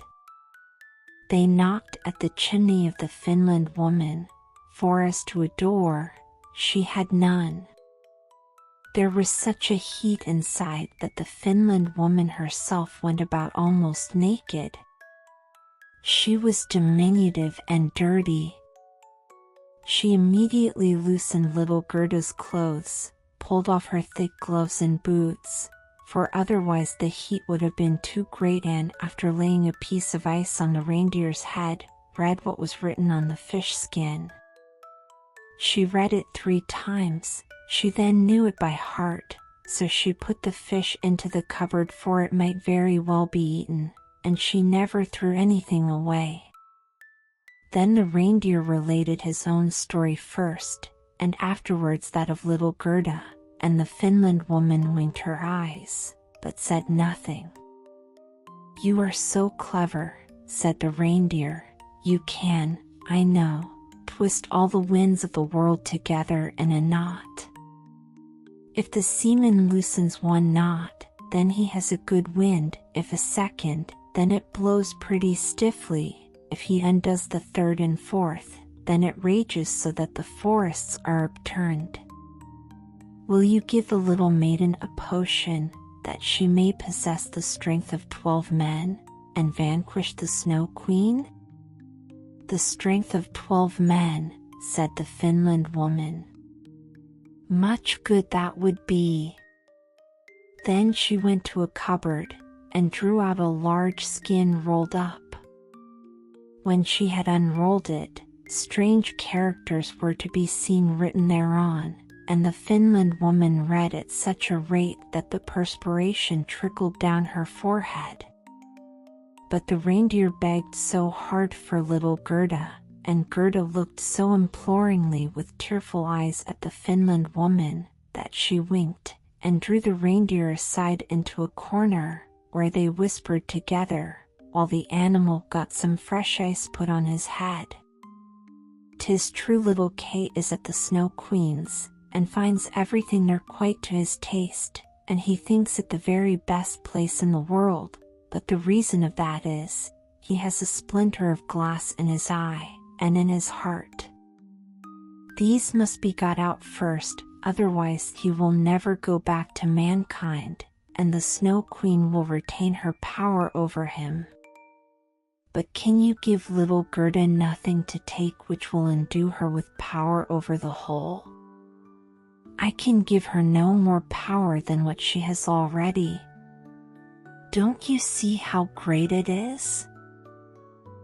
They knocked at the chimney of the Finland woman, for as to a door, she had none. There was such a heat inside that the Finland woman herself went about almost naked. She was diminutive and dirty. She immediately loosened little Gerda's clothes, pulled off her thick gloves and boots, for otherwise the heat would have been too great, and after laying a piece of ice on the reindeer's head, read what was written on the fish skin. She read it 3 times, she then knew it by heart, so she put the fish into the cupboard, for it might very well be eaten, and she never threw anything away. Then the reindeer related his own story first, and afterwards that of little Gerda, and the Finland woman winked her eyes, but said nothing. "You are so clever," said the reindeer. "You can, I know, twist all the winds of the world together in a knot. If the seaman loosens one knot, then he has a good wind. If a second, then it blows pretty stiffly. If he undoes the third and fourth, then it rages so that the forests are upturned. Will you give the little maiden a potion, that she may possess the strength of 12 men, and vanquish the Snow Queen?" "The strength of 12 men," said the Finland woman. "Much good that would be." Then she went to a cupboard, and drew out a large skin rolled up. When she had unrolled it, strange characters were to be seen written thereon, and the Finland woman read at such a rate that the perspiration trickled down her forehead. But the reindeer begged so hard for little Gerda, and Gerda looked so imploringly with tearful eyes at the Finland woman, that she winked, and drew the reindeer aside into a corner, where they whispered together, while the animal got some fresh ice put on his head. "'Tis true little Kate is at the Snow Queen's, and finds everything there quite to his taste, and he thinks it the very best place in the world, but the reason of that is, he has a splinter of glass in his eye, and in his heart. These must be got out first, otherwise he will never go back to mankind, and the Snow Queen will retain her power over him. But can you give little Gerda nothing to take which will endue her with power over the whole?" "I can give her no more power than what she has already. Don't you see how great it is?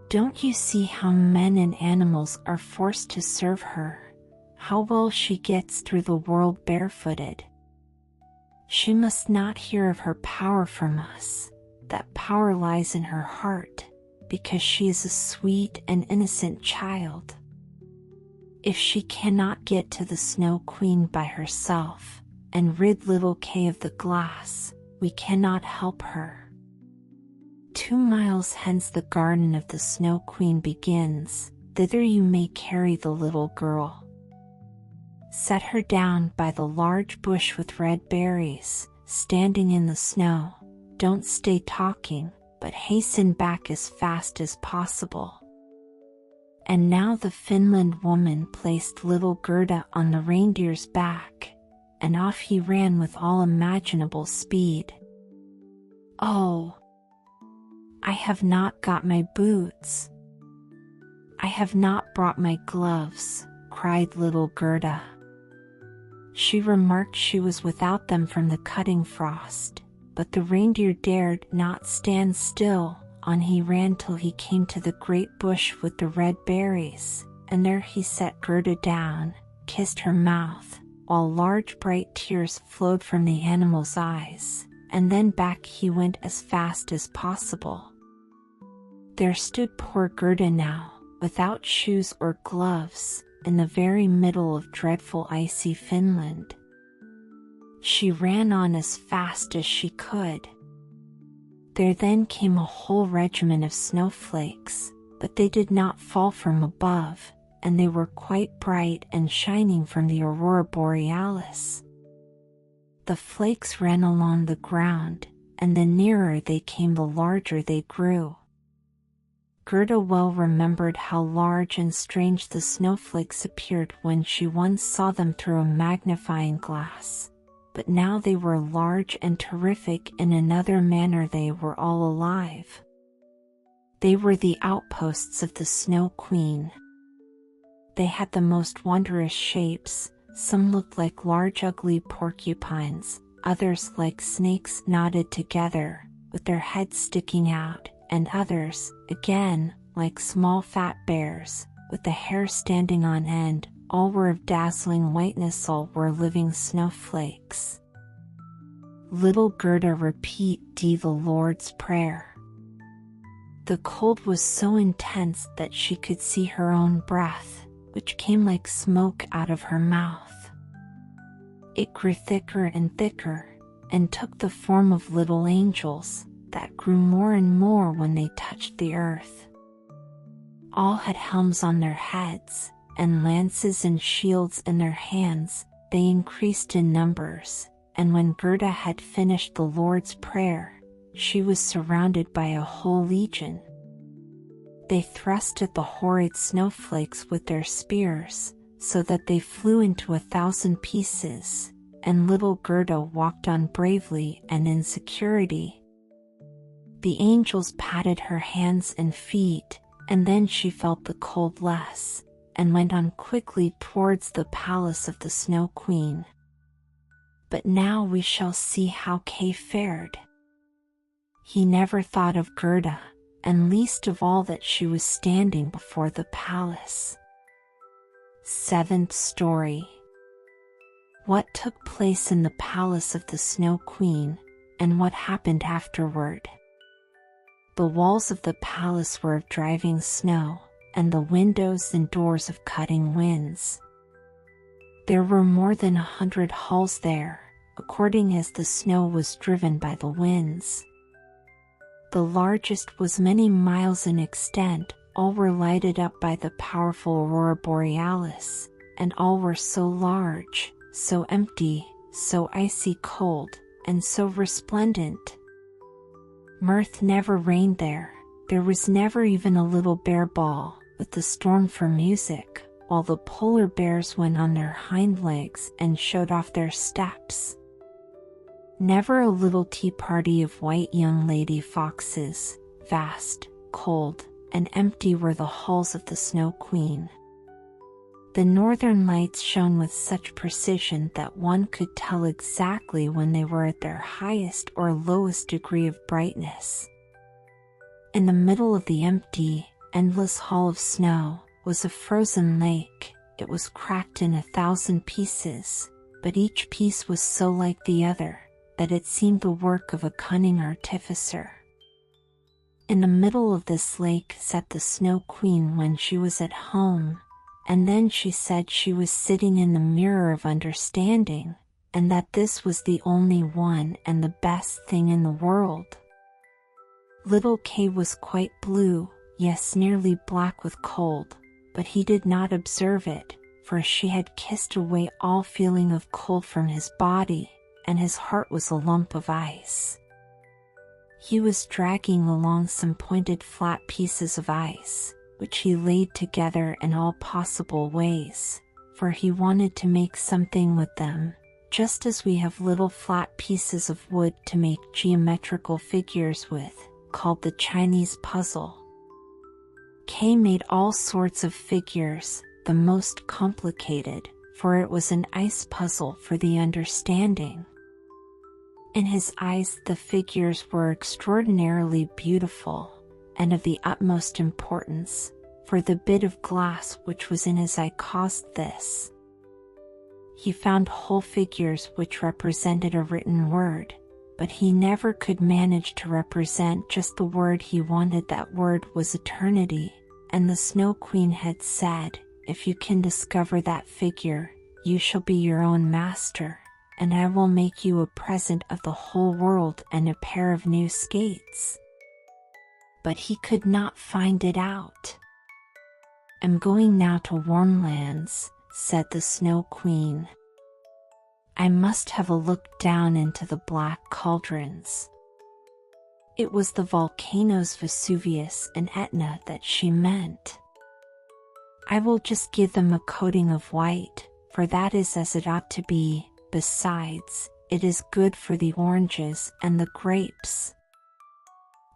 Don't you see how men and animals are forced to serve her? how well she gets through the world barefooted. She must not hear of her power from us. That power lies in her heart, because she is a sweet and innocent child. If she cannot get to the Snow Queen by herself, and rid little Kay of the glass, we cannot help her. 2 miles hence the garden of the Snow Queen begins. Thither you may carry the little girl. Set her down by the large bush with red berries, standing in the snow. Don't stay talking, but hasten back as fast as possible. And now the Finland woman placed little Gerda on the reindeer's back, and off he ran with all imaginable speed. Oh, I have not got my boots. I have not brought my gloves, cried little Gerda. She remarked she was without them from the cutting frost, but the reindeer dared not stand still. On he ran till he came to the great bush with the red berries, and there he set Gerda down, kissed her mouth, while large bright tears flowed from the animal's eyes, and then back he went as fast as possible. There stood poor Gerda now, without shoes or gloves, in the very middle of dreadful icy Finland. She ran on as fast as she could. There then came a whole regiment of snowflakes, but they did not fall from above, and they were quite bright and shining from the aurora borealis. The flakes ran along the ground, and the nearer they came the larger they grew. Gerda well remembered how large and strange the snowflakes appeared when she once saw them through a magnifying glass, but now they were large and terrific in another manner. They were all alive. They were the outposts of the Snow Queen. They had the most wondrous shapes. Some looked like large ugly porcupines, others like snakes knotted together, with their heads sticking out, and others, again, like small fat bears, with the hair standing on end. All were of dazzling whiteness, all were living snowflakes. Little Gerda repeated the Lord's Prayer. The cold was so intense that she could see her own breath, which came like smoke out of her mouth. It grew thicker and thicker, and took the form of little angels, that grew more and more when they touched the earth. All had helms on their heads, and lances and shields in their hands. They increased in numbers, and when Gerda had finished the Lord's Prayer, she was surrounded by a whole legion. They thrust at the horrid snowflakes with their spears, so that they flew into 1,000 pieces, and little Gerda walked on bravely and in security. The angels patted her hands and feet, and then she felt the cold less, and went on quickly towards the palace of the Snow Queen. But now we shall see how Kay fared. He never thought of Gerda, and least of all that she was standing before the palace. 7th story. What took place in the palace of the Snow Queen, and what happened afterward. The walls of the palace were of driving snow, and the windows and doors of cutting winds. There were more than 100 halls there, according as the snow was driven by the winds. The largest was many miles in extent. All were lighted up by the powerful aurora borealis, and all were so large, so empty, so icy cold, and so resplendent. Mirth never reigned there. There was never even a little bear ball, with the storm for music, while the polar bears went on their hind legs and showed off their steps. Never a little tea party of white young lady foxes. Vast, cold, and empty were the halls of the Snow Queen. The northern lights shone with such precision that one could tell exactly when they were at their highest or lowest degree of brightness. In the middle of the empty, endless hall of snow was a frozen lake, it was cracked in 1,000 pieces, but each piece was so like the other that it seemed the work of a cunning artificer. In the middle of this lake sat the Snow Queen when she was at home, and then she said she was sitting in the mirror of understanding, and that this was the only one and the best thing in the world. Little Kay was quite blue, yes, nearly black with cold, but he did not observe it, for she had kissed away all feeling of cold from his body, and his heart was a lump of ice. He was dragging along some pointed flat pieces of ice, which he laid together in all possible ways, for he wanted to make something with them, just as we have little flat pieces of wood to make geometrical figures with, called the Chinese puzzle. Kay made all sorts of figures, the most complicated, for it was an ice puzzle for the understanding. In his eyes the figures were extraordinarily beautiful, and of the utmost importance, for the bit of glass which was in his eye caused this. He found whole figures which represented a written word, but he never could manage to represent just the word he wanted. That word was eternity, and the Snow Queen had said, "If you can discover that figure, you shall be your own master, and I will make you a present of the whole world and a pair of new skates." But he could not find it out. "I'm going now to warm lands," said the Snow Queen. "I must have a look down into the black cauldrons." It was the volcanoes Vesuvius and Etna that she meant. "I will just give them a coating of white, for that is as it ought to be. Besides, it is good for the oranges and the grapes."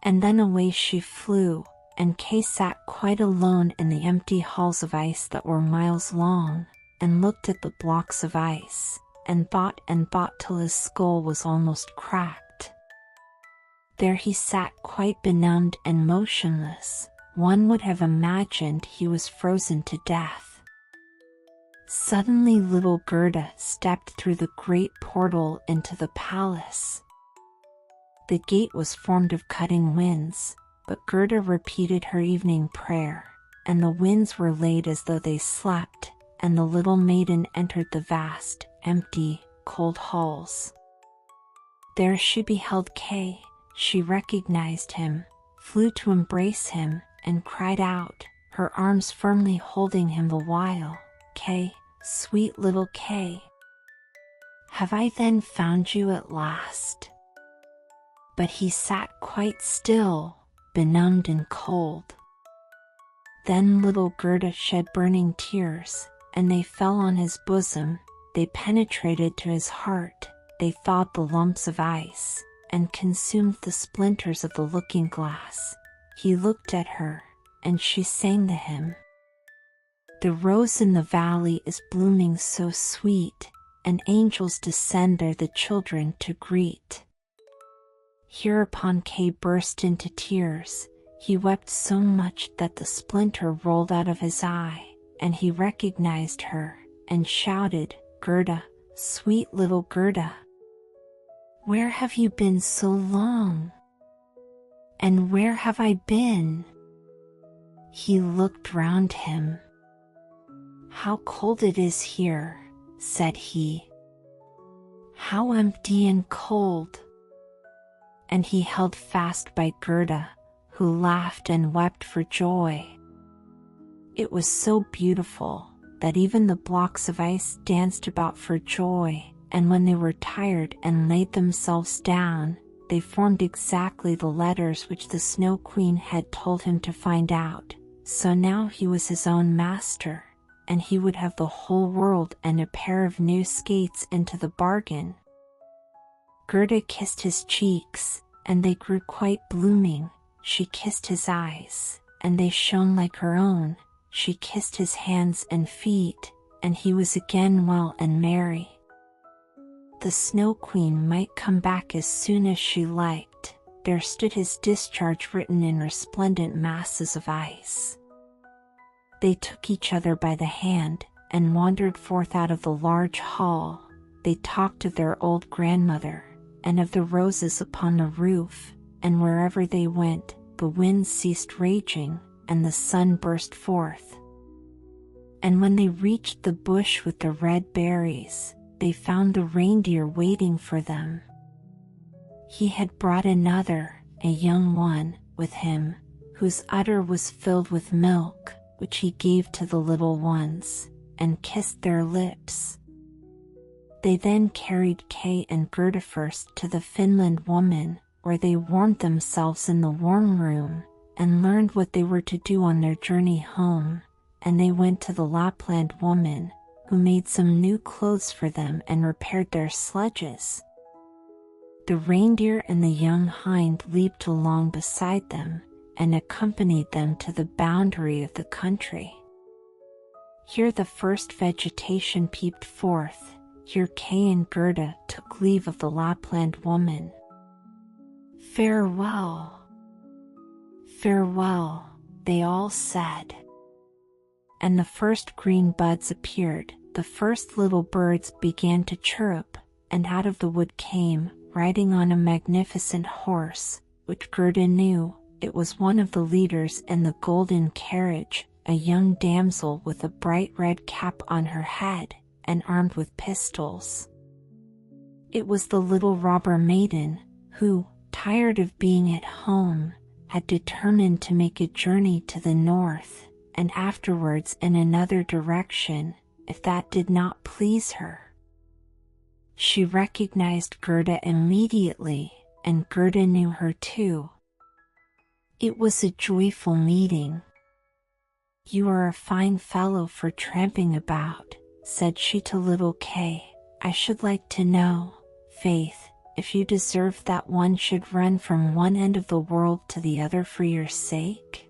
And then away she flew, and Kay sat quite alone in the empty halls of ice that were miles long, and looked at the blocks of ice, and thought till his skull was almost cracked. There he sat quite benumbed and motionless. One would have imagined he was frozen to death. Suddenly little Gerda stepped through the great portal into the palace. The gate was formed of cutting winds, but Gerda repeated her evening prayer, and the winds were laid as though they slept, and the little maiden entered the vast, empty, cold halls. There she beheld Kay. She recognized him, flew to embrace him, and cried out, her arms firmly holding him the while, "Kay, sweet little Kay, have I then found you at last?" But he sat quite still, benumbed and cold. Then little Gerda shed burning tears, and they fell on his bosom, they penetrated to his heart, they thawed the lumps of ice, and consumed the splinters of the looking-glass. He looked at her, and she sang to him, "The rose in the valley is blooming so sweet, and angels descend there the children to greet." Hereupon Kay burst into tears. He wept so much that the splinter rolled out of his eye, and he recognized her, and shouted, "Gerda, sweet little Gerda, where have you been so long? And where have I been?" He looked round him. "How cold it is here," said he. "How empty and cold." And he held fast by Gerda, who laughed and wept for joy. It was so beautiful that even the blocks of ice danced about for joy, and when they were tired and laid themselves down, they formed exactly the letters which the Snow Queen had told him to find out. So now he was his own master, and he would have the whole world and a pair of new skates into the bargain. Gerda kissed his cheeks, and they grew quite blooming. She kissed his eyes, and they shone like her own. She kissed his hands and feet, and he was again well and merry. The Snow Queen might come back as soon as she liked. There stood his discharge written in resplendent masses of ice. They took each other by the hand, and wandered forth out of the large hall. They talked of their old grandmother, and of the roses upon the roof, and wherever they went, the wind ceased raging, and the sun burst forth. And when they reached the bush with the red berries, they found the reindeer waiting for them. He had brought another, a young one, with him, whose udder was filled with milk, which he gave to the little ones, and kissed their lips. They then carried Kay and Gerda first to the Finland woman, where they warmed themselves in the warm room, and learned what they were to do on their journey home, and they went to the Lapland woman, who made some new clothes for them and repaired their sledges. The reindeer and the young hind leaped along beside them, and accompanied them to the boundary of the country. Here the first vegetation peeped forth. Here Kay and Gerda took leave of the Lapland woman. "Farewell, farewell," they all said. And the first green buds appeared, the first little birds began to chirrup, and out of the wood came, riding on a magnificent horse, which Gerda knew, it was one of the leaders in the golden carriage, a young damsel with a bright red cap on her head, and armed with pistols. It was the little robber maiden, who, tired of being at home, had determined to make a journey to the north, and afterwards in another direction, if that did not please her. She recognized Gerda immediately, and Gerda knew her too. It was a joyful meeting. "You are a fine fellow for tramping about," said she to little Kay. "I should like to know, faith, if you deserve that one should run from one end of the world to the other for your sake."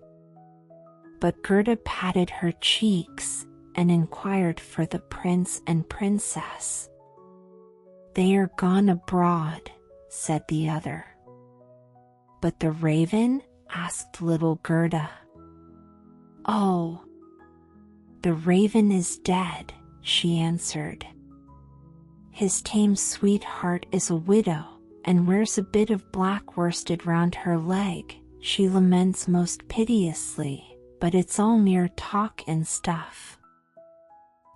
But Gerda patted her cheeks, and inquired for the prince and princess. "They are gone abroad," said the other. "But the raven?" asked little Gerda. "Oh, the raven is dead," she answered. "His tame sweetheart is a widow, and wears a bit of black worsted round her leg. She laments most piteously, but it's all mere talk and stuff.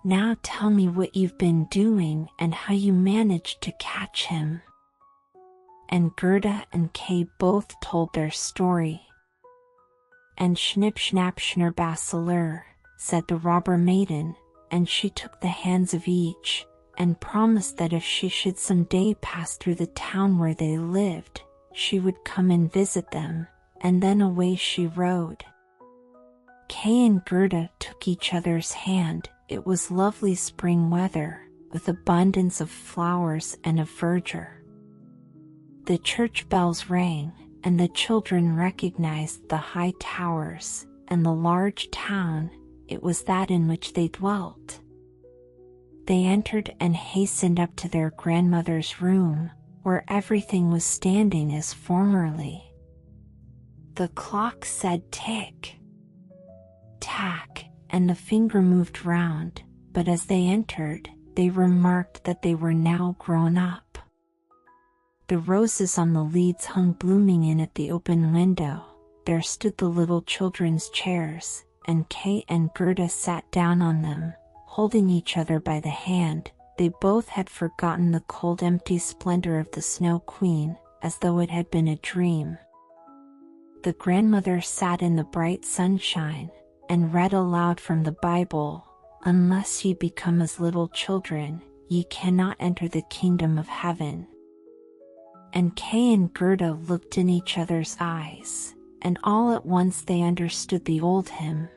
Now tell me what you've been doing and how you managed to catch him." And Gerda and Kay both told their story. "And Schnipp Schnapp Schnurrbasselur," said the robber maiden, and she took the hands of each, and promised that if she should some day pass through the town where they lived, she would come and visit them, and then away she rode. Kay and Gerda took each other's hand. It was lovely spring weather, with abundance of flowers and of verdure. The church bells rang, and the children recognized the high towers, and the large town. It was that in which they dwelt. They entered and hastened up to their grandmother's room, where everything was standing as formerly. The clock said tick, tack, and the finger moved round, but as they entered, they remarked that they were now grown up. The roses on the leads hung blooming in at the open window. There stood the little children's chairs, and Kay and Gerda sat down on them, holding each other by the hand. They both had forgotten the cold empty splendor of the Snow Queen, as though it had been a dream. The grandmother sat in the bright sunshine, and read aloud from the Bible, "Unless ye become as little children, ye cannot enter the kingdom of heaven." And Kay and Gerda looked in each other's eyes, and all at once they understood the old hymn.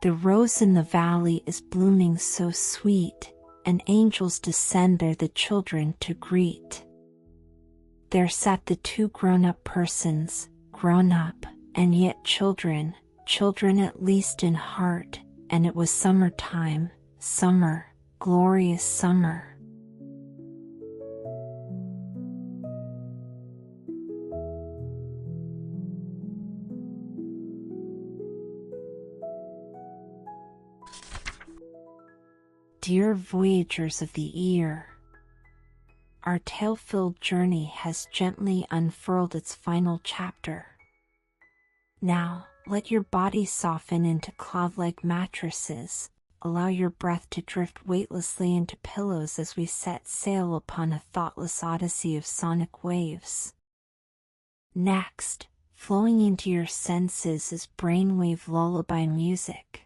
"The rose in the valley is blooming so sweet, and angels descend there the children to greet." There sat the two grown-up persons, grown up, and yet children, children at least in heart, and it was summertime, summer, glorious summer. Dear voyagers of the ear, our tale-filled journey has gently unfurled its final chapter. Now, let your body soften into cloud-like mattresses, allow your breath to drift weightlessly into pillows as we set sail upon a thoughtless odyssey of sonic waves. Next, flowing into your senses is brainwave lullaby music.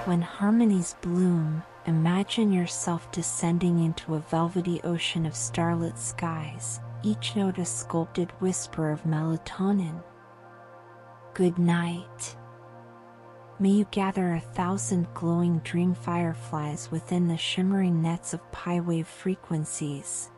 When harmonies bloom, imagine yourself descending into a velvety ocean of starlit skies, each note a sculpted whisper of melatonin. Good night. May you gather 1,000 glowing dream fireflies within the shimmering nets of pi wave frequencies.